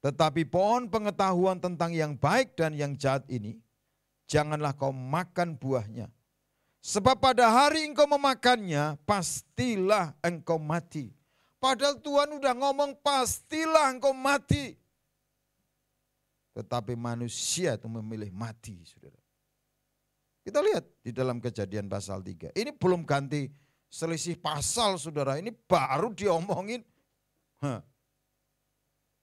Tetapi pohon pengetahuan tentang yang baik dan yang jahat ini, janganlah kau makan buahnya. Sebab pada hari engkau memakannya, pastilah engkau mati. Padahal Tuhan udah ngomong pastilah engkau mati. Tetapi manusia itu memilih mati, saudara. Kita lihat di dalam Kejadian pasal 3. Ini belum ganti selisih pasal, saudara. Ini baru diomongin.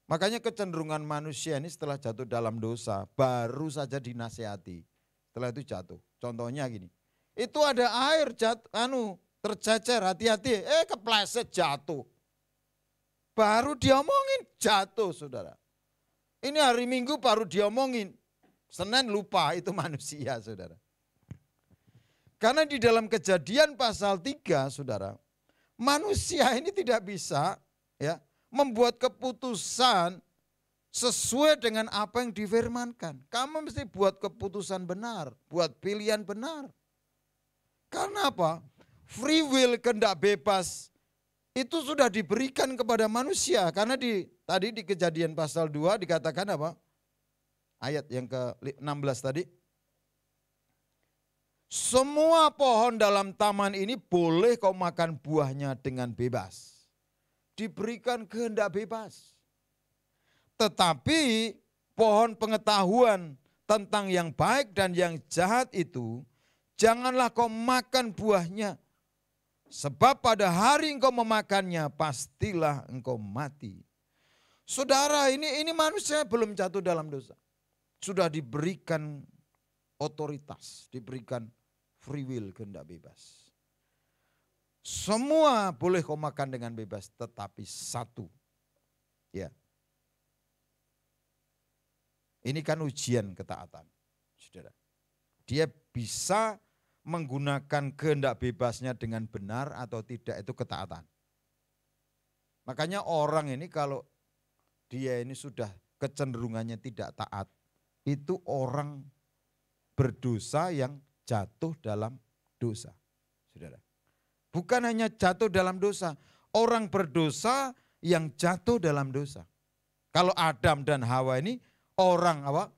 Makanya kecenderungan manusia ini setelah jatuh dalam dosa, baru saja dinasihati. Setelah itu jatuh. Contohnya gini. Itu ada air tercecer, hati-hati. Kepleset jatuh. Baru diomongin jatuh, saudara. Ini hari Minggu baru diomongin. Senin lupa, itu manusia, saudara. Karena di dalam Kejadian pasal 3, saudara, manusia ini tidak bisa ya membuat keputusan sesuai dengan apa yang difirmankan. Kamu mesti buat keputusan benar, buat pilihan benar. Karena apa? Free will, kehendak bebas itu sudah diberikan kepada manusia. Karena tadi di Kejadian pasal 2 dikatakan apa? Ayat yang ke-16 tadi. Semua pohon dalam taman ini boleh kau makan buahnya dengan bebas. Diberikan kehendak bebas. Tetapi pohon pengetahuan tentang yang baik dan yang jahat itu, janganlah kau makan buahnya. Sebab pada hari engkau memakannya, pastilah engkau mati. Saudara, ini manusia belum jatuh dalam dosa. Sudah diberikan otoritas, diberikan free will, kehendak bebas. Semua boleh kau makan dengan bebas, tetapi satu. Ya. Ini kan ujian ketaatan, saudara. Dia bisa menggunakan kehendak bebasnya dengan benar atau tidak, itu ketaatan. Makanya orang ini kalau dia ini sudah kecenderungannya tidak taat, itu orang berdosa yang jatuh dalam dosa, saudara. Bukan hanya jatuh dalam dosa, orang berdosa yang jatuh dalam dosa. Kalau Adam dan Hawa ini orang apa?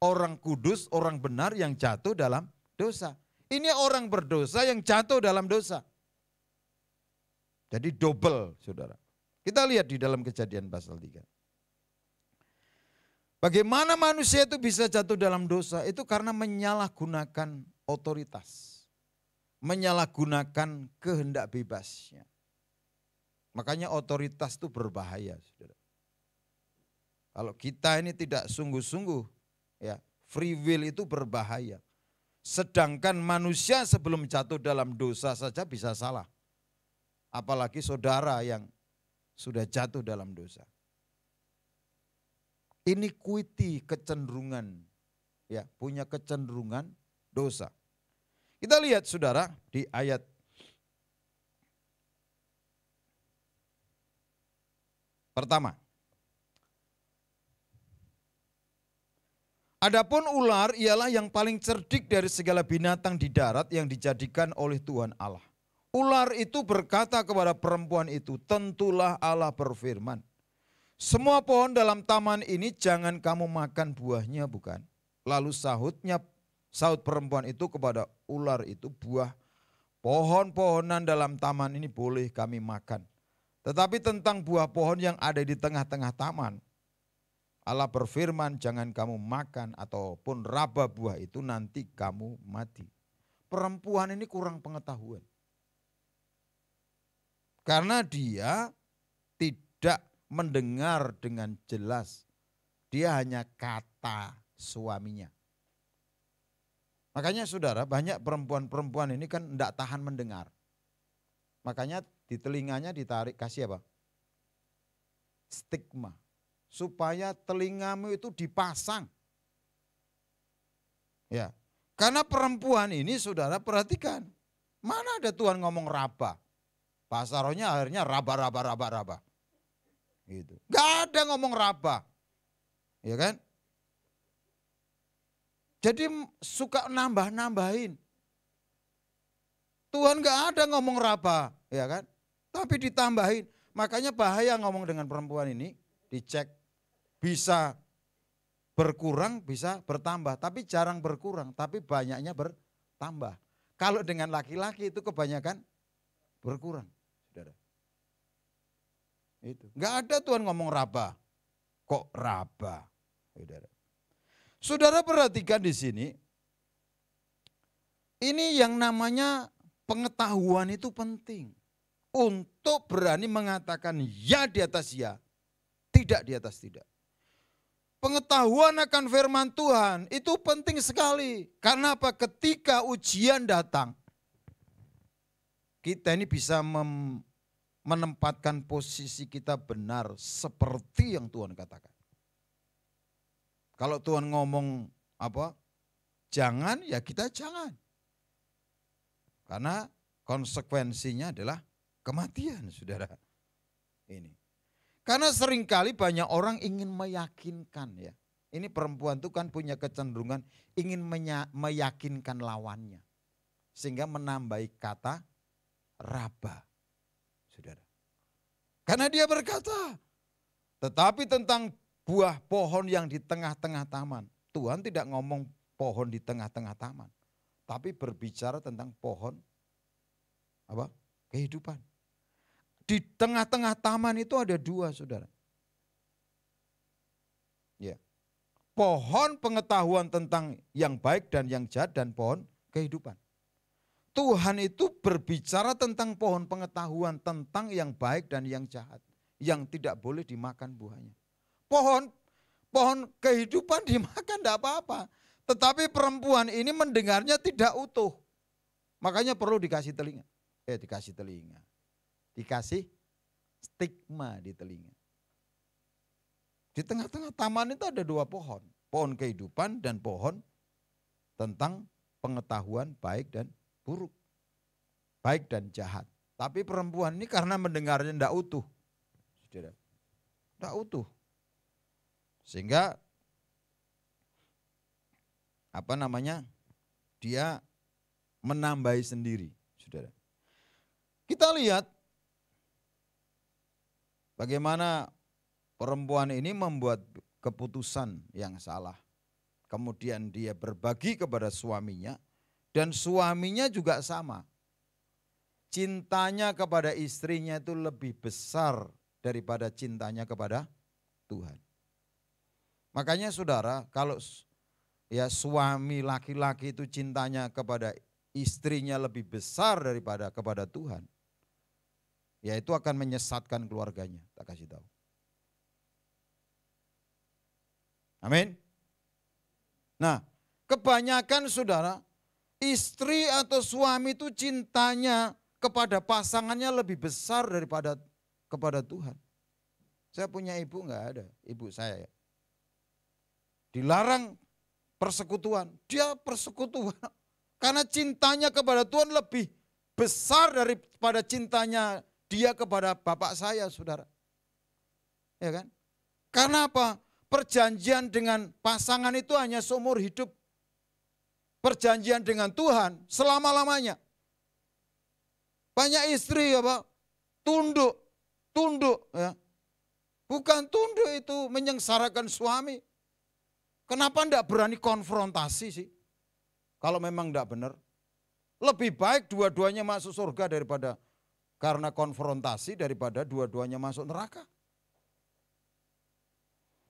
Orang kudus, orang benar yang jatuh dalam dosa. Ini orang berdosa yang jatuh dalam dosa. Jadi double, saudara. Kita lihat di dalam Kejadian pasal 3. Bagaimana manusia itu bisa jatuh dalam dosa? Itu karena menyalahgunakan otoritas. Menyalahgunakan kehendak bebasnya. Makanya otoritas itu berbahaya, saudara. Kalau kita ini tidak sungguh-sungguh, ya, free will itu berbahaya. Sedangkan manusia sebelum jatuh dalam dosa saja bisa salah. Apalagi saudara yang sudah jatuh dalam dosa. Iniquity, kecenderungan, ya, punya kecenderungan dosa. Kita lihat saudara di ayat pertama. Adapun ular ialah yang paling cerdik dari segala binatang di darat yang dijadikan oleh Tuhan Allah. Ular itu berkata kepada perempuan itu, tentulah Allah berfirman, semua pohon dalam taman ini jangan kamu makan buahnya, bukan? Lalu sahut perempuan itu kepada ular itu, buah pohon-pohonan dalam taman ini boleh kami makan. Tetapi tentang buah pohon yang ada di tengah-tengah taman, Allah berfirman, jangan kamu makan ataupun raba buah itu, nanti kamu mati. Perempuan ini kurang pengetahuan. Karena dia tidak mendengar dengan jelas. Dia hanya kata suaminya. Makanya saudara, banyak perempuan-perempuan ini kan tidak tahan mendengar. Makanya di telinganya ditarik, kasih apa? Stigma. Supaya telingamu itu dipasang. Ya, karena perempuan ini saudara perhatikan. Mana ada Tuhan ngomong raba. Bahasa rohnya akhirnya raba. Gitu. Gak ada ngomong raba. Ya kan? Jadi suka nambah-nambahin. Tuhan gak ada ngomong raba, ya kan? Tapi ditambahin. Makanya bahaya ngomong dengan perempuan ini, dicek bisa berkurang, bisa bertambah. Tapi jarang berkurang, tapi banyaknya bertambah. Kalau dengan laki-laki itu kebanyakan berkurang, saudara. Itu. Gak ada Tuhan ngomong raba. Kok raba, saudara? Saudara perhatikan di sini, ini yang namanya pengetahuan itu penting. Untuk berani mengatakan ya di atas ya, tidak di atas tidak. Pengetahuan akan firman Tuhan itu penting sekali. Karena apa? Ketika ujian datang, kita ini bisa menempatkan posisi kita benar seperti yang Tuhan katakan. Kalau Tuhan ngomong apa? Jangan, ya kita jangan. Karena konsekuensinya adalah kematian, saudara. Ini. Karena seringkali banyak orang ingin meyakinkan ya. Ini perempuan itu kan punya kecenderungan ingin meyakinkan lawannya. Sehingga menambahi kata raba, saudara. Karena dia berkata, tetapi tentang buah pohon yang di tengah-tengah taman. Tuhan tidak ngomong pohon di tengah-tengah taman. Tapi berbicara tentang pohon apa? Kehidupan. Di tengah-tengah taman itu ada dua, saudara. Ya. Pohon pengetahuan tentang yang baik dan yang jahat dan pohon kehidupan. Tuhan itu berbicara tentang pohon pengetahuan tentang yang baik dan yang jahat. Yang tidak boleh dimakan buahnya. Pohon kehidupan dimakan tidak apa-apa. Tetapi perempuan ini mendengarnya tidak utuh. Makanya perlu dikasih telinga. Dikasih telinga. Dikasih stigma di telinga. Di tengah-tengah taman itu ada dua pohon. Pohon kehidupan dan pohon tentang pengetahuan baik dan buruk. Baik dan jahat. Tapi perempuan ini karena mendengarnya tidak utuh. Tidak utuh. Sehingga dia menambahi sendiri, saudara. Kita lihat bagaimana perempuan ini membuat keputusan yang salah. Kemudian dia berbagi kepada suaminya dan suaminya juga sama. Cintanya kepada istrinya itu lebih besar daripada cintanya kepada Tuhan. Makanya saudara, kalau ya suami laki-laki itu cintanya kepada istrinya lebih besar daripada kepada Tuhan, ya itu akan menyesatkan keluarganya, tak kasih tahu. Amin. Nah, kebanyakan saudara, istri atau suami itu cintanya kepada pasangannya lebih besar daripada kepada Tuhan. Saya punya ibu, enggak ada, ibu saya ya. Dilarang persekutuan, dia persekutuan karena cintanya kepada Tuhan lebih besar daripada cintanya dia kepada bapak saya, saudara. Ya kan? Karena apa? Perjanjian dengan pasangan itu hanya seumur hidup. Perjanjian dengan Tuhan selama-lamanya. Banyak istri apa? Tunduk ya. Bukan tunduk itu menyengsarakan suami. Kenapa enggak berani konfrontasi sih? Kalau memang enggak benar. Lebih baik dua-duanya masuk surga daripada karena konfrontasi daripada dua-duanya masuk neraka.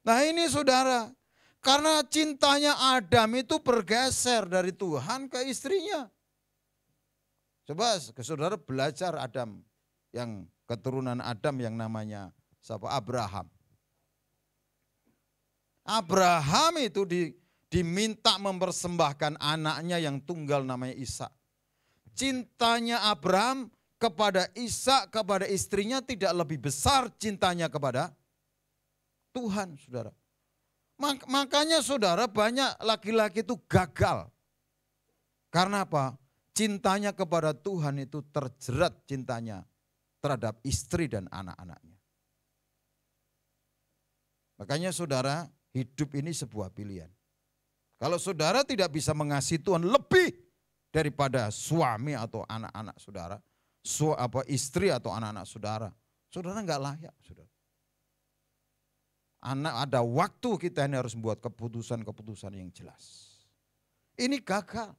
Nah ini saudara, karena cintanya Adam itu bergeser dari Tuhan ke istrinya. Coba saudara belajar Adam, yang keturunan Adam yang namanya siapa? Abraham. Abraham itu diminta mempersembahkan anaknya yang tunggal namanya Ishak. Cintanya Abraham kepada Ishak, kepada istrinya tidak lebih besar cintanya kepada Tuhan, saudara. Makanya saudara, banyak laki-laki itu gagal. Karena apa? Cintanya kepada Tuhan itu terjerat cintanya terhadap istri dan anak-anaknya. Makanya saudara, hidup ini sebuah pilihan. Kalau saudara tidak bisa mengasihi Tuhan lebih daripada suami atau anak-anak saudara, istri atau anak-anak saudara, saudara enggak layak, saudara. Ada waktu kita ini harus membuat keputusan-keputusan yang jelas. Ini gagal.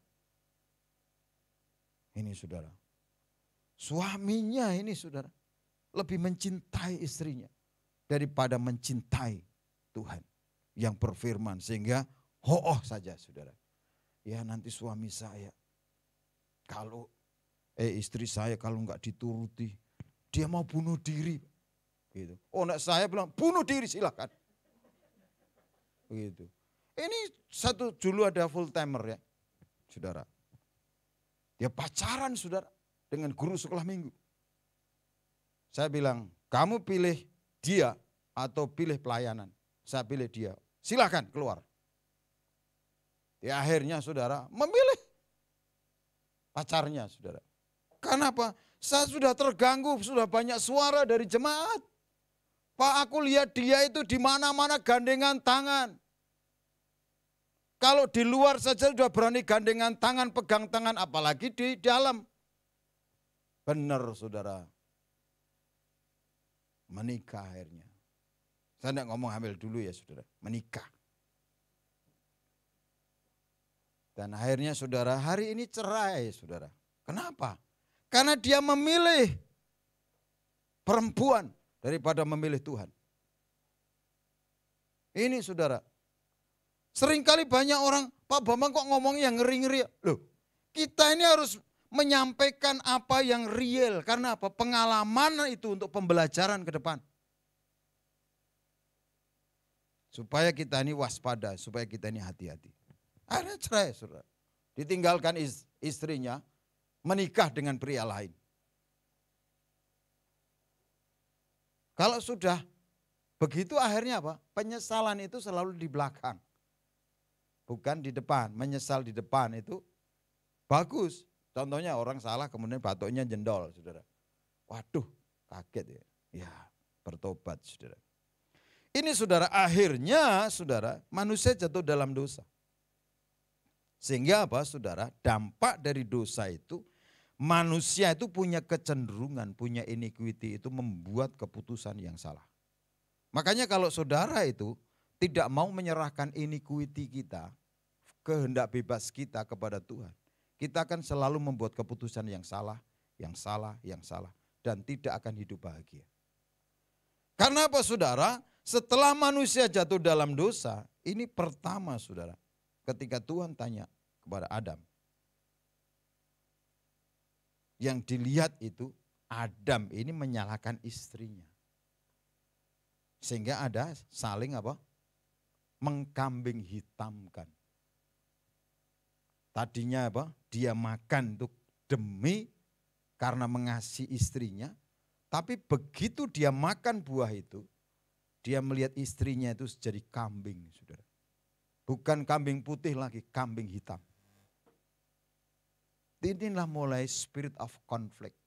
Ini saudara. Suaminya ini saudara lebih mencintai istrinya daripada mencintai Tuhan yang berfirman, sehingga saja saudara. Ya nanti suami saya kalau istri saya kalau enggak dituruti dia mau bunuh diri. Gitu. Anak saya bilang bunuh diri silakan. Begitu. Ini dulu ada full timer ya, saudara. Dia pacaran saudara dengan guru sekolah minggu. Saya bilang, kamu pilih dia atau pilih pelayanan? Saya pilih dia. Silakan keluar. Akhirnya saudara memilih pacarnya saudara. Kenapa? Saya sudah terganggu, sudah banyak suara dari jemaat. Pak, aku lihat dia itu di mana-mana gandengan tangan. Kalau di luar saja sudah berani gandengan tangan, pegang tangan, apalagi di dalam. Benar saudara. Menikah akhirnya. Saya tidak ngomong hamil dulu ya saudara. Menikah. Dan akhirnya saudara, hari ini cerai saudara. Kenapa? Karena dia memilih perempuan daripada memilih Tuhan. Ini saudara. Seringkali banyak orang, Pak Bambang kok ngomongnya yang ngeri-ngeri. Loh, kita ini harus menyampaikan apa yang real. Karena apa? Pengalaman itu untuk pembelajaran ke depan. Supaya kita ini waspada, supaya kita ini hati-hati. Akhirnya cerai saudara. Ditinggalkan istrinya, menikah dengan pria lain. Kalau sudah begitu akhirnya apa? Penyesalan itu selalu di belakang. Bukan di depan. Menyesal di depan itu bagus. Contohnya orang salah kemudian batuknya jendol saudara. Waduh kaget ya. Ya bertobat saudara. Ini saudara, akhirnya saudara manusia jatuh dalam dosa. Sehingga apa saudara? Dampak dari dosa itu manusia itu punya kecenderungan, punya iniquity itu membuat keputusan yang salah. Makanya kalau saudara itu tidak mau menyerahkan iniquity kita, kehendak bebas kita kepada Tuhan, kita akan selalu membuat keputusan yang salah, yang salah, yang salah. Dan tidak akan hidup bahagia. Karena apa saudara? Setelah manusia jatuh dalam dosa, ini pertama saudara, ketika Tuhan tanya kepada Adam, yang dilihat itu Adam ini menyalahkan istrinya. Sehingga ada saling apa? Mengkambing hitamkan. Tadinya apa? Dia makan untuk demi karena mengasihi istrinya, tapi begitu dia makan buah itu, dia melihat istrinya itu jadi kambing, saudara. Bukan kambing putih lagi, kambing hitam. Inilah mulai spirit of conflict.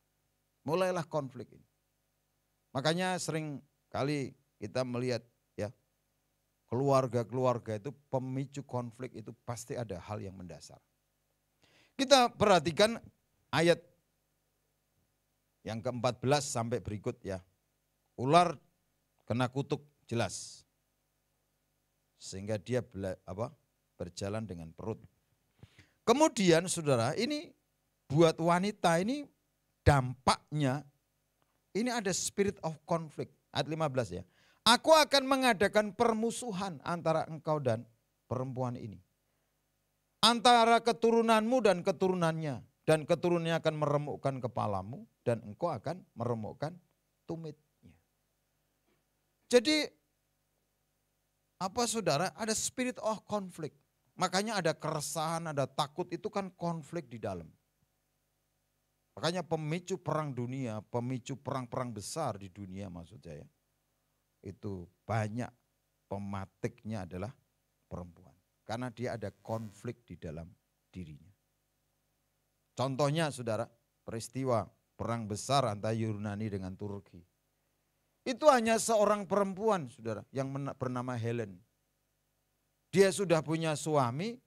Mulailah konflik ini. Makanya sering kali kita melihat ya, keluarga-keluarga itu pemicu konflik itu pasti ada hal yang mendasar. Kita perhatikan ayat yang ke-14 sampai berikut ya. Ular kena kutuk jelas. Sehingga dia berjalan dengan perut. Kemudian saudara, ini buat wanita ini dampaknya, ini ada spirit of conflict. Ayat 15 ya. Aku akan mengadakan permusuhan antara engkau dan perempuan ini. Antara keturunanmu dan keturunannya. Dan keturunannya akan meremukkan kepalamu dan engkau akan meremukkan tumitnya. Jadi apa saudara? Ada spirit of conflict. Makanya ada keresahan, ada takut, itu kan konflik di dalam. Makanya pemicu perang dunia, pemicu perang-perang besar di dunia maksud saya. Itu banyak pematiknya adalah perempuan. Karena dia ada konflik di dalam dirinya. Contohnya saudara, peristiwa perang besar antara Yunani dengan Turki. Itu hanya seorang perempuan saudara yang bernama Helen. Dia sudah punya suami,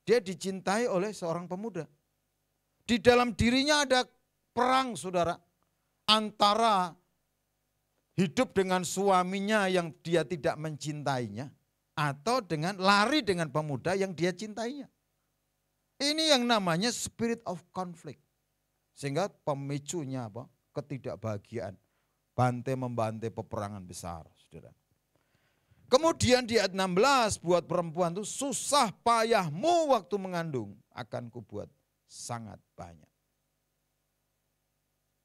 dia dicintai oleh seorang pemuda. Di dalam dirinya ada perang saudara, antara hidup dengan suaminya yang dia tidak mencintainya, atau dengan lari dengan pemuda yang dia cintainya. Ini yang namanya spirit of conflict. Sehingga pemicunya apa? Ketidakbahagiaan. Bantai-membantai peperangan besar, saudara. Kemudian di ayat 16 buat perempuan itu susah payahmu waktu mengandung akan kubuat sangat banyak.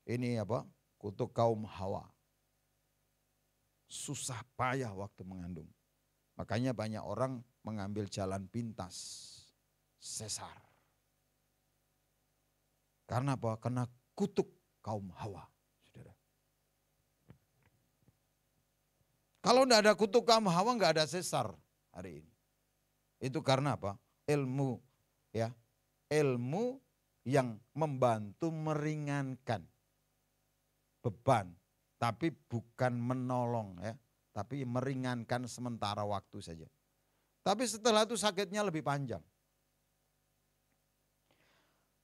Ini apa? Kutuk kaum Hawa. Susah payah waktu mengandung. Makanya banyak orang mengambil jalan pintas, sesar. Karena apa? Karena kutuk kaum Hawa, saudara. Kalau tidak ada kutuk kaum Hawa, nggak ada sesar hari ini. Itu karena apa? Ilmu, ya, ilmu yang membantu meringankan beban, tapi bukan menolong, ya, tapi meringankan sementara waktu saja. Tapi setelah itu sakitnya lebih panjang.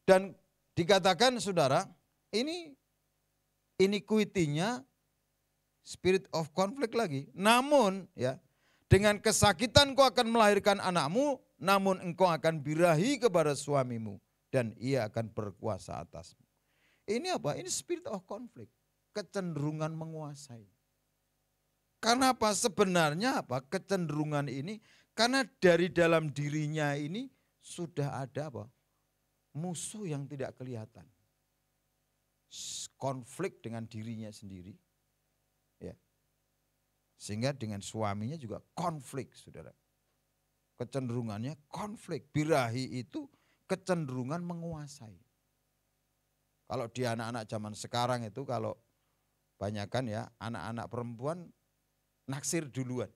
Dan dikatakan saudara, ini iniquity-nya spirit of conflict lagi. Namun ya, dengan kesakitan kau akan melahirkan anakmu, namun engkau akan birahi kepada suamimu dan ia akan berkuasa atasmu. Ini apa? Ini spirit of conflict, kecenderungan menguasai. Karena apa? Sebenarnya apa? Kecenderungan ini karena dari dalam dirinya ini sudah ada apa? Musuh yang tidak kelihatan. Konflik dengan dirinya sendiri. Ya. Sehingga dengan suaminya juga konflik, saudara. Kecenderungannya konflik. Birahi itu kecenderungan menguasai. Kalau di anak-anak zaman sekarang itu kalau banyakkan ya anak-anak perempuan naksir duluan,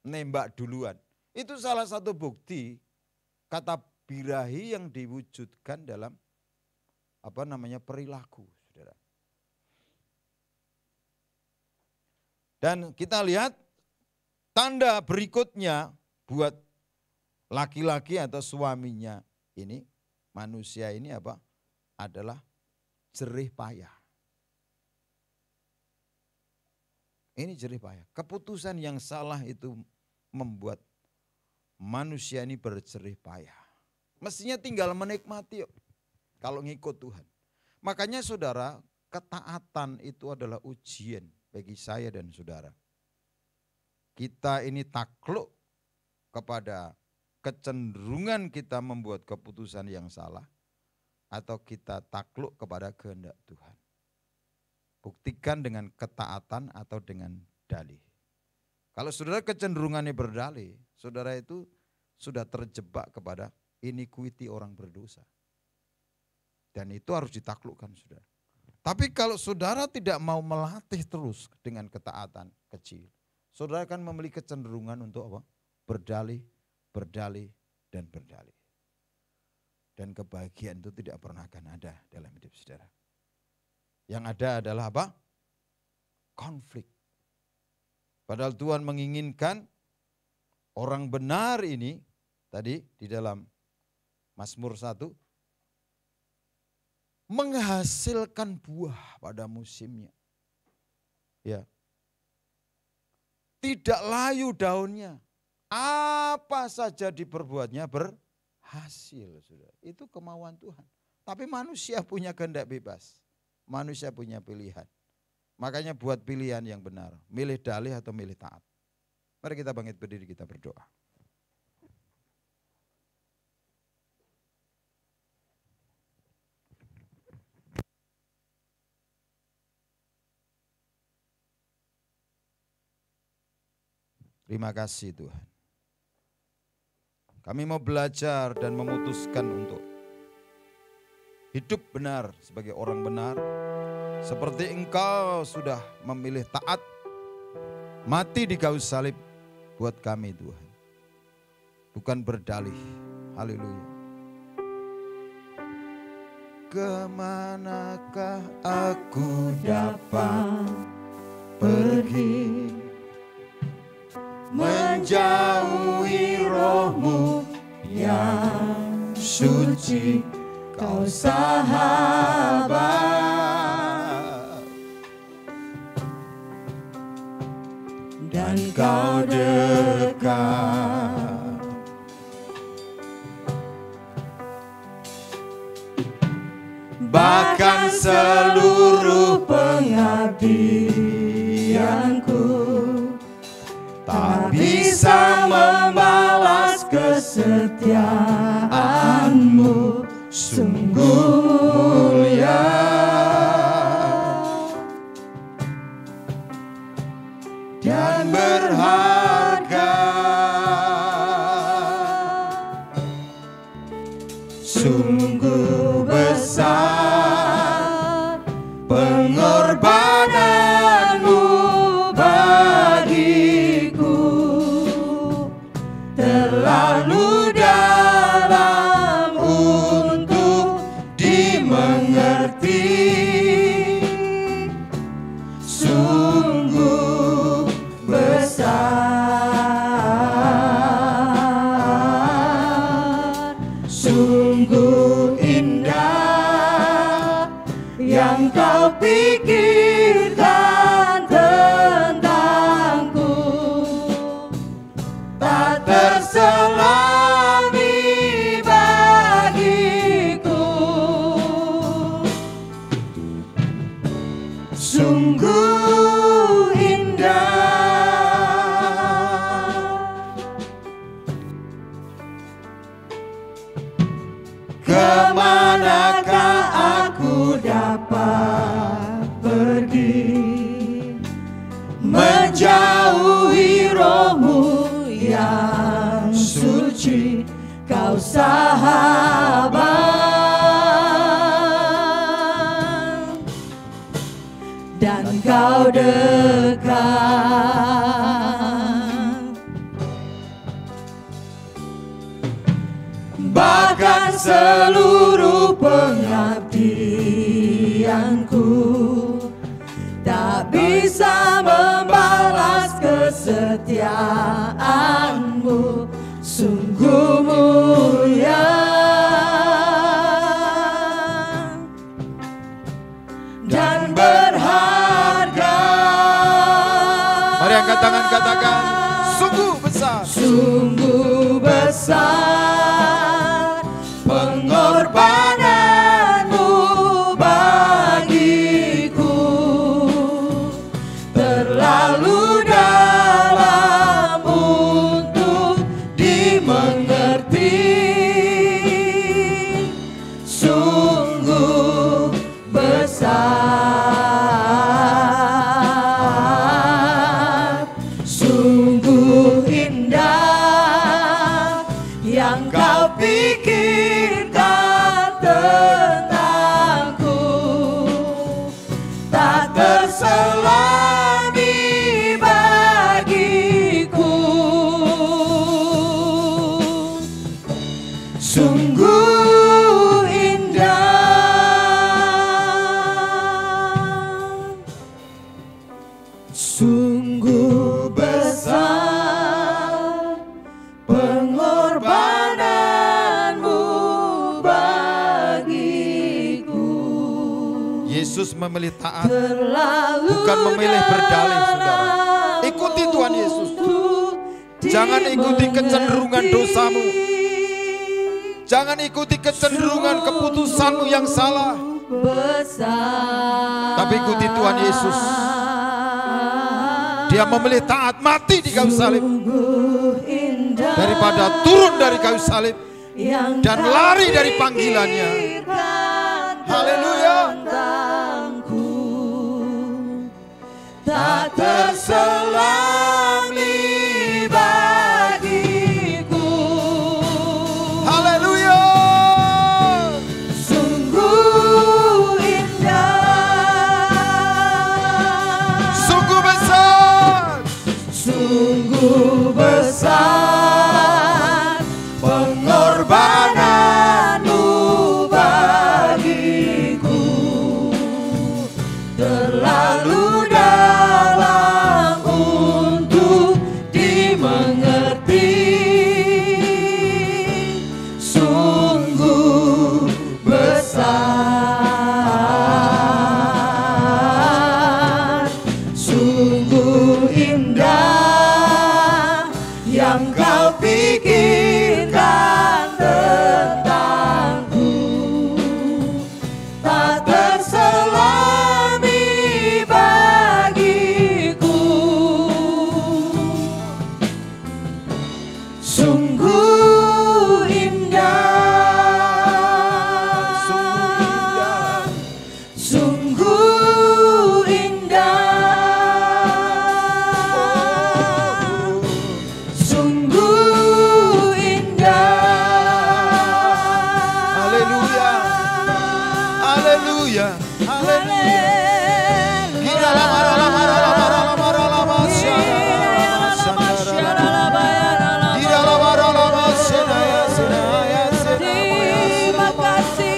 nembak duluan. Itu salah satu bukti kata birahi yang diwujudkan dalam apa namanya perilaku, saudara. Dan kita lihat tanda berikutnya buat laki-laki atau suaminya ini, manusia ini apa? Adalah jerih payah. Ini jerih payah. Keputusan yang salah itu membuat manusia ini berjerih payah. Mestinya tinggal menikmati yuk, kalau ngikut Tuhan. Makanya saudara, ketaatan itu adalah ujian bagi saya dan saudara. Kita ini takluk kepada kecenderungan kita membuat keputusan yang salah, atau kita takluk kepada kehendak Tuhan. Buktikan dengan ketaatan atau dengan dalih. Kalau saudara kecenderungannya berdalih, saudara itu sudah terjebak kepada iniquity orang berdosa. Dan itu harus ditaklukkan, saudara. Tapi kalau saudara tidak mau melatih terus dengan ketaatan kecil, saudara akan memiliki kecenderungan untuk apa? Berdalih, berdalih, dan berdalih. Dan kebahagiaan itu tidak pernah akan ada dalam hidup saudara. Yang ada adalah apa? Konflik. Padahal Tuhan menginginkan orang benar ini, tadi di dalam Mazmur 1, menghasilkan buah pada musimnya. Ya. Tidak layu daunnya. Apa saja diperbuatnya berhasil. Saudara. Itu kemauan Tuhan. Tapi manusia punya kehendak bebas. Manusia punya pilihan. Makanya buat pilihan yang benar. Milih dalih atau milih taat. Mari kita bangkit berdiri, kita berdoa. Terima kasih Tuhan. Kami mau belajar dan memutuskan untuk hidup benar sebagai orang benar. Seperti Engkau sudah memilih taat, mati di kayu salib buat kami Tuhan. Bukan berdalih. Haleluya. Kemanakah aku dapat pergi, menjauhi roh-Mu yang suci, Kau sahabat, dan Kau dekat. Bahkan seluruh pengabdianku tak bisa membalas kesetiaan-Mu, sungguh mulia dan berharga, sungguh besar pengorbanan-Mu bagiku, terlalu dalam untuk dimengerti, sungguh besar, sungguh indah yang Kau pikirkan tentangku, tak terselami bagiku, sungguh indah. Kemanakah aku dapat pergi, menjauhi roh-Mu yang suci, Kau sahabat, dan Kau dekat. Bahkan seluruh pengabdianku tak bisa membalas kesetiaan-Mu, sungguh mulia dan berharga. Mari angkat tangan, katakan sungguh besar, sungguh besar pengorbanan-Mu bagiku, terlalu dalam untuk dimengerti, sungguh besar, sungguh indah yang Kau pikirkan tentangku, tak terselami bagiku, sungguh indah, sungguh besar pengorbanan-Mu bagiku. Yesus memilih taat, bukan memilih berdalih, saudara. Ikuti Tuhan Yesus. Jangan ikuti kecenderungan dosamu. Jangan ikuti kecenderungan keputusanmu yang salah. Tapi ikuti Tuhan Yesus. Dia memilih taat, mati di kayu salib, daripada turun dari kayu salib dan lari dari panggilannya. Haleluya. Tak terselami bagiku. Haleluya. Sungguh terlalu dalam untuk dimengerti. Sungguh besar, sungguh indah yang kau pikirkan tentangku. Tak terselami bagiku. Sungguh indah, sungguh indah, sungguh indah. Haleluya. Haleluya. Haleluya. Terima kasih.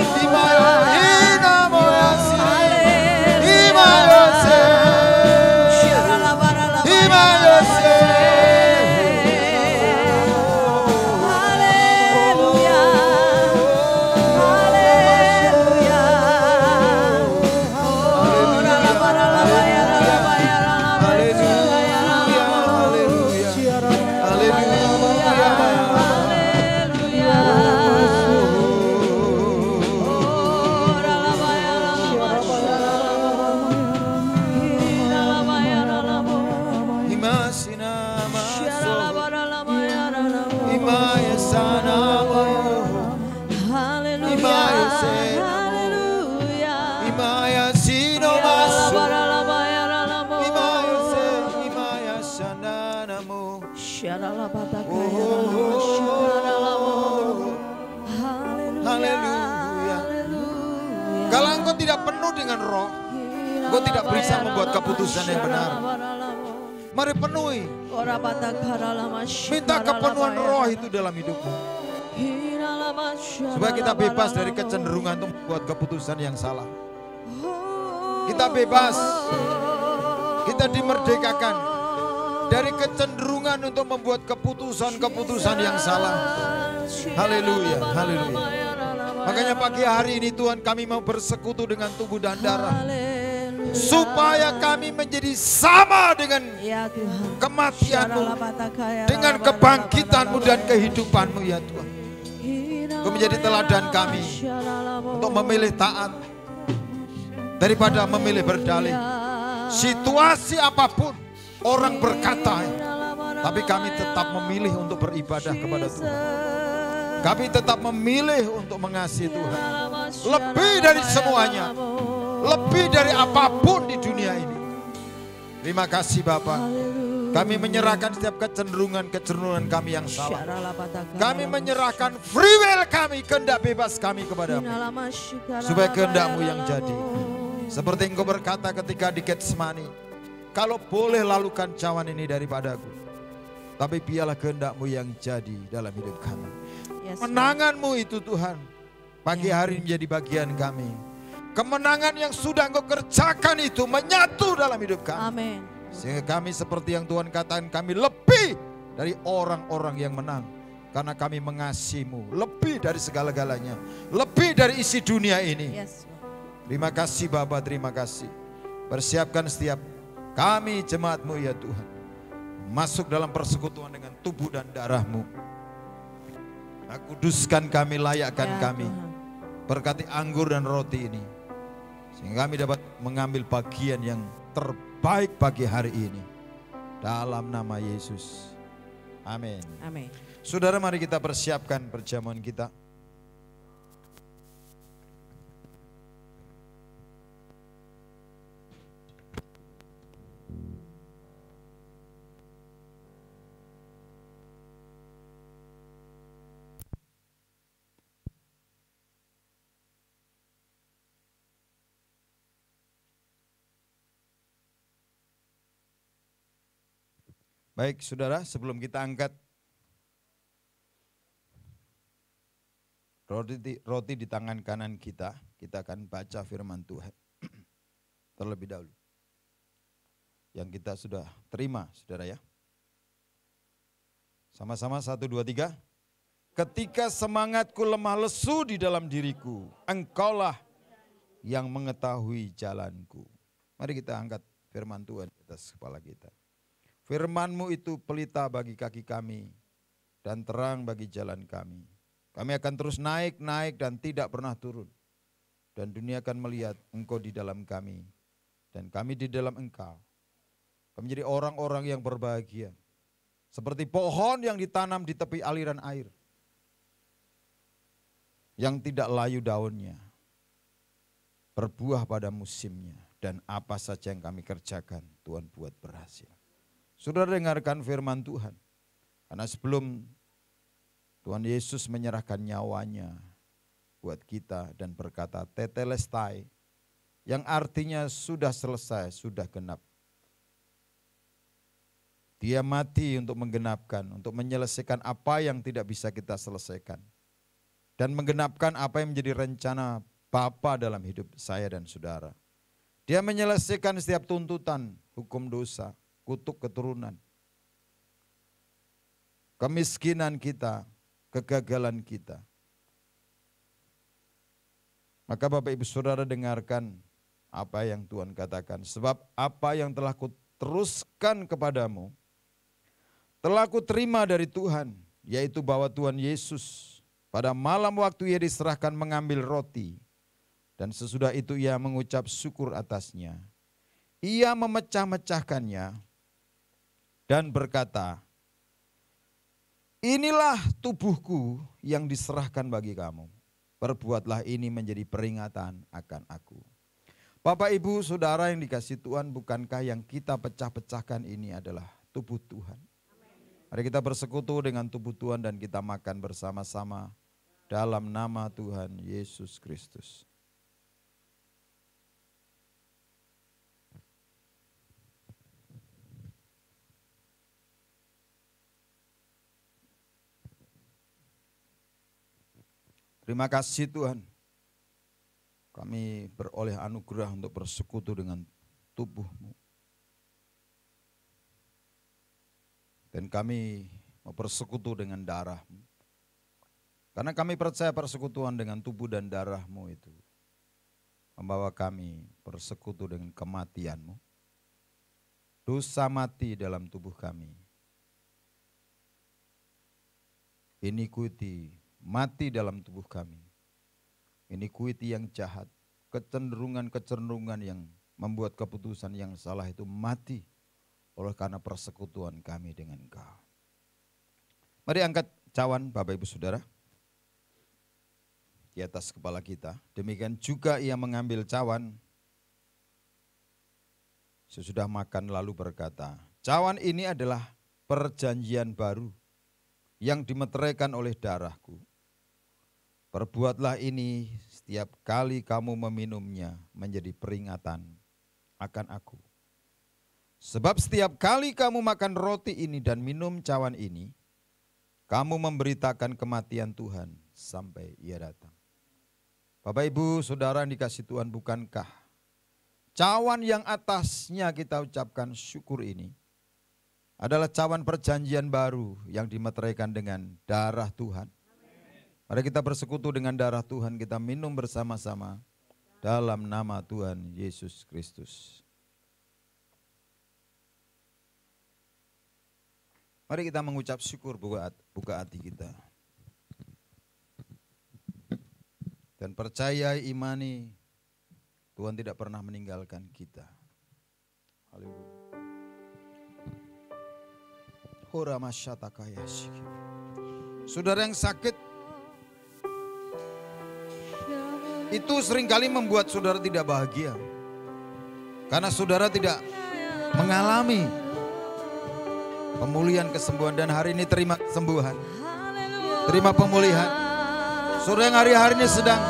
Haleluya. Haleluya. Haleluya. Kalau engkau tidak penuh dengan roh, engkau tidak bisa membuat keputusan yang benar. Mari penuhi. Minta kepenuhan roh itu dalam hidupmu. Supaya kita bebas dari kecenderungan untuk membuat keputusan yang salah. Kita bebas. Kita dimerdekakan dari kecenderungan untuk membuat keputusan-keputusan yang salah. Haleluya, haleluya. Makanya pagi hari ini Tuhan, kami mau bersekutu dengan tubuh dan darah, supaya kami menjadi sama dengan kematian-Mu, dengan kebangkitan-Mu dan kehidupan-Mu ya Tuhan. Kau menjadi teladan kami untuk memilih taat daripada memilih berdalih. Situasi apapun orang berkata, tapi kami tetap memilih untuk beribadah kepada Tuhan. Kami tetap memilih untuk mengasihi Tuhan. Lebih dari semuanya, lebih dari apapun di dunia ini. Terima kasih Bapa. Kami menyerahkan setiap kecenderungan kami yang salah. Kami menyerahkan free will kami, kehendak bebas kami kepada-Mu, supaya kehendak-Mu yang jadi. Seperti Engkau berkata ketika di Getsemani, kalau boleh lalukan cawan ini daripadaku, tapi biarlah kehendak-Mu yang jadi dalam hidup kami. Kemenangan-Mu itu Tuhan, pagi hari menjadi bagian kami. Kemenangan yang sudah Engkau kerjakan itu menyatu dalam hidup kami. Amin. Sehingga kami seperti yang Tuhan katakan, kami lebih dari orang-orang yang menang. Karena kami mengasihi-Mu lebih dari segala-galanya, lebih dari isi dunia ini. Yes. Terima kasih Bapa, terima kasih. Persiapkan setiap kami jemaat-Mu ya Tuhan, masuk dalam persekutuan dengan tubuh dan darah-Mu. Kuduskan kami, layakkan Ya, kami. Tuhan. Berkati anggur dan roti ini, sehingga kami dapat mengambil bagian yang terbaik pagi hari ini. Dalam nama Yesus. Amin. Amin. Saudara, mari kita persiapkan perjamuan kita. Baik saudara, sebelum kita angkat roti di tangan kanan kita, kita akan baca firman Tuhan terlebih dahulu. yang kita sudah terima, saudara ya. Sama-sama 1, 2, 3. Ketika semangatku lemah lesu di dalam diriku, Engkaulah yang mengetahui jalanku. Mari kita angkat firman Tuhan di atas kepala kita. Firman-Mu itu pelita bagi kaki kami dan terang bagi jalan kami. Kami akan terus naik dan tidak pernah turun. Dan dunia akan melihat Engkau di dalam kami dan kami di dalam Engkau. Kami menjadi orang-orang yang berbahagia. Seperti pohon yang ditanam di tepi aliran air. Yang tidak layu daunnya. Berbuah pada musimnya. Dan apa saja yang kami kerjakan Tuhan buat berhasil. Saudara dengarkan firman Tuhan. Karena sebelum Tuhan Yesus menyerahkan nyawanya buat kita dan berkata tetelestai. Yang artinya sudah selesai, sudah genap. Dia mati untuk menggenapkan, untuk menyelesaikan apa yang tidak bisa kita selesaikan. Dan menggenapkan apa yang menjadi rencana Bapa dalam hidup saya dan saudara. Dia menyelesaikan setiap tuntutan, hukum dosa, kutuk keturunan. Kemiskinan kita, kegagalan kita. Maka Bapak Ibu Saudara dengarkan apa yang Tuhan katakan. Sebab apa yang telah kuteruskan kepadamu, telah kuterima dari Tuhan, yaitu bahwa Tuhan Yesus pada malam waktu Ia diserahkan mengambil roti, dan sesudah itu Ia mengucap syukur atasnya. Ia memecah-mecahkannya dan berkata, inilah tubuhku yang diserahkan bagi kamu. Perbuatlah ini menjadi peringatan akan aku. Bapak Ibu Saudara yang dikasihi Tuhan, bukankah yang kita pecah-pecahkan ini adalah tubuh Tuhan? Mari kita bersekutu dengan tubuh Tuhan dan kita makan bersama-sama dalam nama Tuhan Yesus Kristus. Terima kasih Tuhan. Kami beroleh anugerah untuk bersekutu dengan tubuh-Mu. Dan kami mau bersekutu dengan darah-Mu. Karena kami percaya persekutuan dengan tubuh dan darah-Mu itu membawa kami bersekutu dengan kematian-Mu. Dosa mati dalam tubuh kami. Iniquity mati dalam tubuh kami. Iniquity yang jahat, kecenderungan-kecenderungan yang membuat keputusan yang salah itu mati oleh karena persekutuan kami dengan Engkau. Mari angkat cawan Bapak Ibu Saudara di atas kepala kita. Demikian juga Ia mengambil cawan sesudah makan lalu berkata, cawan ini adalah perjanjian baru yang dimeteraikan oleh darahku. Perbuatlah ini setiap kali kamu meminumnya menjadi peringatan akan aku. Sebab setiap kali kamu makan roti ini dan minum cawan ini, kamu memberitakan kematian Tuhan sampai Ia datang. Bapak Ibu Saudara yang dikasihi Tuhan, bukankah cawan yang atasnya kita ucapkan syukur ini adalah cawan perjanjian baru yang dimeteraikan dengan darah Tuhan. Mari kita bersekutu dengan darah Tuhan, kita minum bersama-sama dalam nama Tuhan Yesus Kristus. Mari kita mengucap syukur, buka hati kita. Dan percaya, imani, Tuhan tidak pernah meninggalkan kita. Haleluya. Saudara yang sakit, itu seringkali membuat saudara tidak bahagia. Karena saudara tidak mengalami pemulihan, kesembuhan, dan hari ini terima kesembuhan. Terima pemulihan. Saudara yang hari-hari ini sedang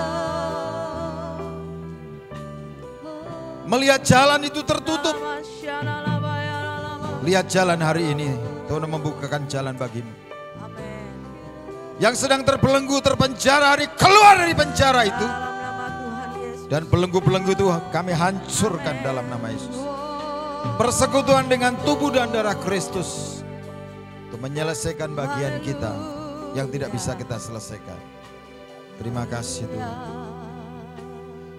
melihat jalan itu tertutup. Lihat jalan hari ini, Tuhan membukakan jalan bagimu. Yang sedang terbelenggu, terpenjara, hari keluar dari penjara itu. Dan belenggu-belenggu itu kami hancurkan dalam nama Yesus. persekutuan dengan tubuh dan darah Kristus untuk menyelesaikan bagian kita yang tidak bisa kita selesaikan. Terima kasih Tuhan.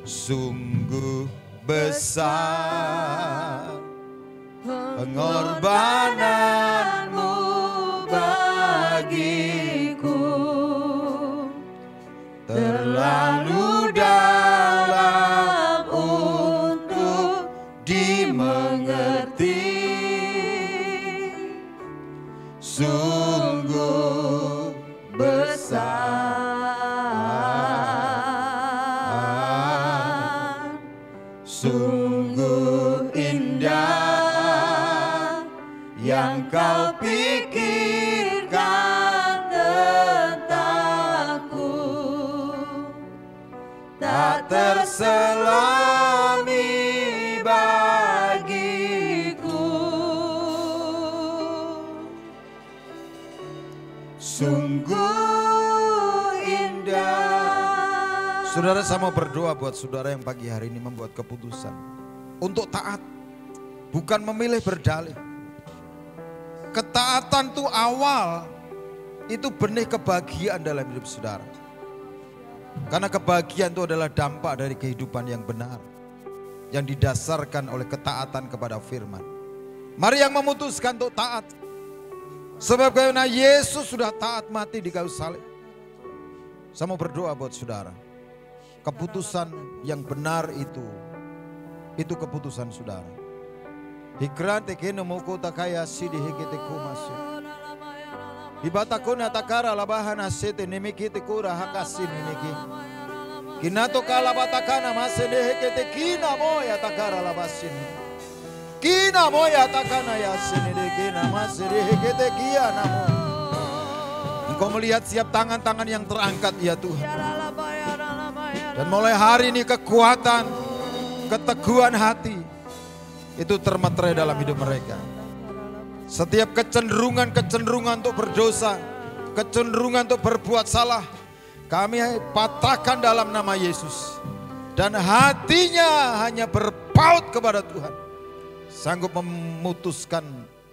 Sungguh besar pengorbananmu bagiku, terlalu dalam untuk dimengerti. Sungguh besar, sungguh indah yang kau pikirkan tentangku, tak terselami bagiku. Sungguh indah. Saudara, saya mau berdoa buat saudara yang pagi hari ini membuat keputusan untuk taat, bukan memilih berdalih. Ketaatan itu awal, itu benih kebahagiaan dalam hidup saudara. Karena kebahagiaan itu adalah dampak dari kehidupan yang benar, yang didasarkan oleh ketaatan kepada firman. Mari yang memutuskan untuk taat. Sebab karena Yesus sudah taat mati di kayu salib. Saya mau berdoa buat saudara. Keputusan yang benar itu keputusan saudara. Hikrate kene moko takaya sidi hikete kumasi. Ibata kona takara labahan asete nemikite kura hakasin nemiki. Kinato kala batakana masene hikete kina moya takara labasin. Kina moya takana ya sene kina masene hikete kiana mo. Engkau melihat siap tangan-tangan yang terangkat ya Tuhan. Dan mulai hari ini kekuatan, keteguhan hati itu termeterai dalam hidup mereka. Setiap kecenderungan untuk berdosa, kecenderungan untuk berbuat salah, kami patahkan dalam nama Yesus. Dan hatinya hanya berpaut kepada Tuhan, sanggup memutuskan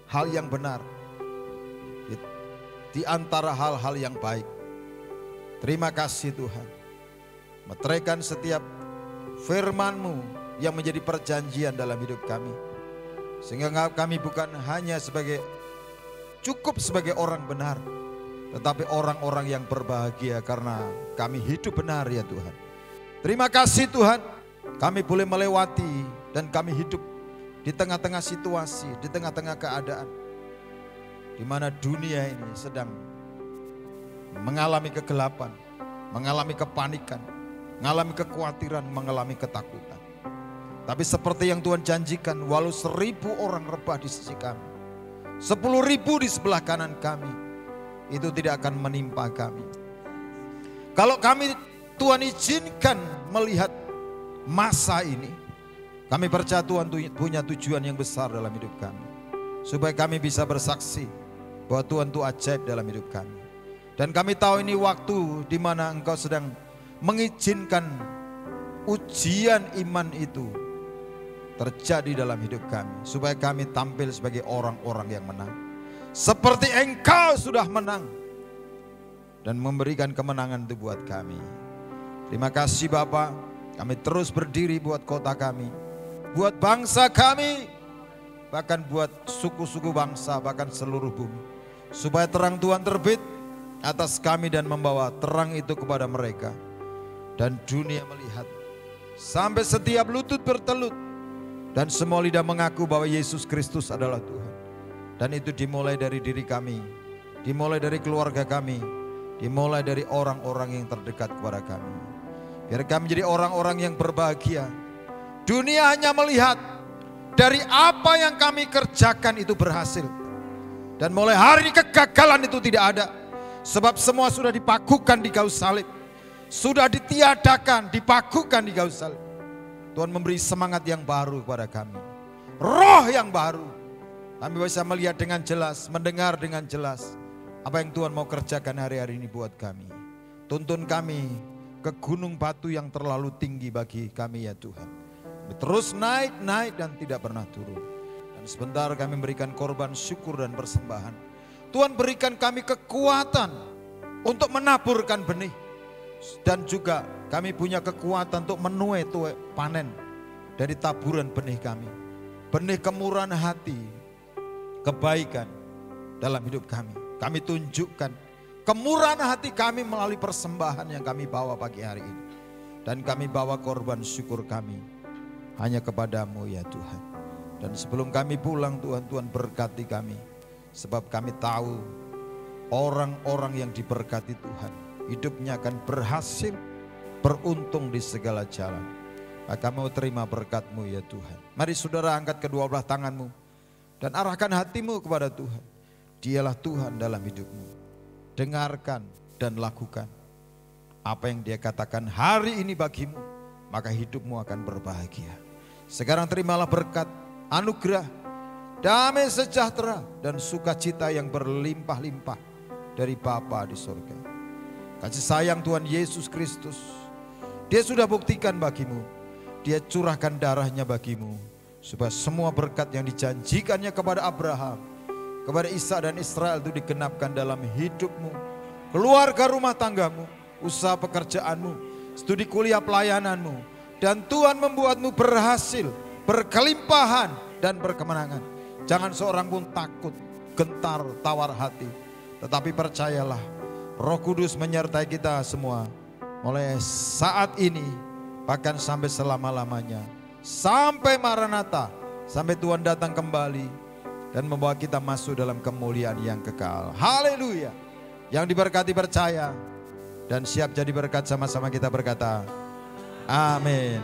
hal yang benar di antara hal-hal yang baik. Terima kasih Tuhan. Meteraikan setiap firman-Mu yang menjadi perjanjian dalam hidup kami. Sehingga kami bukan hanya cukup sebagai orang benar, tetapi orang-orang yang berbahagia karena kami hidup benar ya Tuhan. Terima kasih Tuhan, kami boleh melewati dan kami hidup di tengah-tengah situasi, di tengah-tengah keadaan di mana dunia ini sedang mengalami kegelapan, mengalami kepanikan, mengalami kekhawatiran, mengalami ketakutan. Tapi seperti yang Tuhan janjikan, walau 1000 orang rebah di sisi kami, 10.000 di sebelah kanan kami, itu tidak akan menimpa kami. Kalau kami Tuhan izinkan melihat masa ini, kami percaya Tuhan punya tujuan yang besar dalam hidup kami. Supaya kami bisa bersaksi bahwa Tuhan itu ajaib dalam hidup kami. Dan kami tahu ini waktu di mana Engkau sedang mengizinkan ujian iman itu terjadi dalam hidup kami. Supaya kami tampil sebagai orang-orang yang menang. Seperti Engkau sudah menang. Dan memberikan kemenangan itu buat kami. Terima kasih Bapa. Kami terus berdiri buat kota kami. Buat bangsa kami. Bahkan buat suku-suku bangsa, bahkan seluruh bumi. Supaya terang Tuhan terbit atas kami dan membawa terang itu kepada mereka. Dan dunia melihat. Sampai setiap lutut bertelut. Dan semua lidah mengaku bahwa Yesus Kristus adalah Tuhan. Dan itu dimulai dari diri kami. Dimulai dari keluarga kami. Dimulai dari orang-orang yang terdekat kepada kami. Biar kami menjadi orang-orang yang berbahagia. Dunia hanya melihat dari apa yang kami kerjakan itu berhasil. Dan mulai hari ini kegagalan itu tidak ada. Sebab semua sudah dipakukan di kayu salib. Sudah ditiadakan, dipakukan di kayu salib. Tuhan memberi semangat yang baru kepada kami. Roh yang baru. Kami bisa melihat dengan jelas, mendengar dengan jelas. Apa yang Tuhan mau kerjakan hari-hari ini buat kami. Tuntun kami ke gunung batu yang terlalu tinggi bagi kami ya Tuhan. Terus naik dan tidak pernah turun. Dan sebentar kami memberikan korban syukur dan persembahan. Tuhan berikan kami kekuatan untuk menaburkan benih. Dan juga kami punya kekuatan untuk menuai panen dari taburan benih kami. Benih kemurahan hati, kebaikan dalam hidup kami. Kami tunjukkan kemurahan hati kami melalui persembahan yang kami bawa pagi hari ini. Dan kami bawa korban syukur kami hanya kepadamu ya Tuhan. Dan sebelum kami pulang Tuhan, Tuhan berkati kami. Sebab kami tahu orang-orang yang diberkati Tuhan, hidupnya akan berhasil, beruntung di segala jalan. Maka mau terima berkat-Mu ya Tuhan. Mari saudara angkat kedua belah tanganmu dan arahkan hatimu kepada Tuhan. Dialah Tuhan dalam hidupmu. Dengarkan dan lakukan apa yang Dia katakan hari ini bagimu, maka hidupmu akan berbahagia. Sekarang terimalah berkat, anugerah, damai sejahtera dan sukacita yang berlimpah-limpah dari Bapa di surga. Kasih sayang Tuhan Yesus Kristus, Dia sudah buktikan bagimu. Dia curahkan darahnya bagimu, supaya semua berkat yang dijanjikannya kepada Abraham, kepada Ishak dan Israel itu digenapkan dalam hidupmu, keluarga rumah tanggamu, usaha pekerjaanmu, studi kuliah pelayananmu. Dan Tuhan membuatmu berhasil, berkelimpahan dan berkemenangan. Jangan seorang pun takut, gentar, tawar hati. Tetapi percayalah, Roh Kudus menyertai kita semua. Mulai saat ini, bahkan sampai selama-lamanya. Sampai Maranatha, sampai Tuhan datang kembali. Dan membawa kita masuk dalam kemuliaan yang kekal. Haleluya. Yang diberkati percaya. Dan siap jadi berkat, sama-sama kita berkata, amin.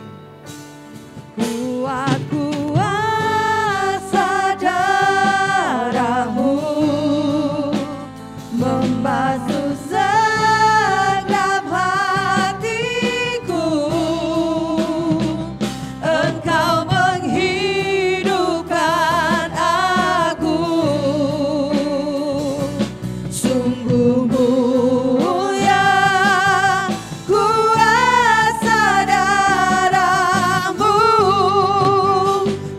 Kuat kuasa darahmu membasuh segenap hatiku. Engkau menghidupkan aku. Sungguh mulia kuasa darahmu.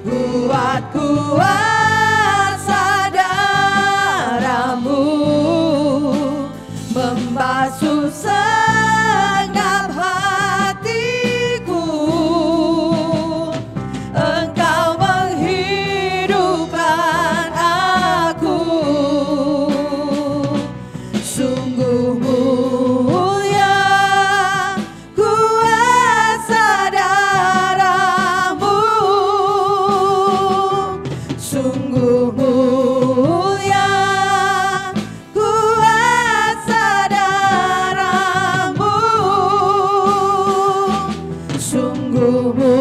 Kuat kuasa darahmu membasuh segenap hatiku. Engkau menghidupkan aku. Sungguh mulia kuasa darahmu. Sungguh mulia kuasa darahmu. Sungguh mulia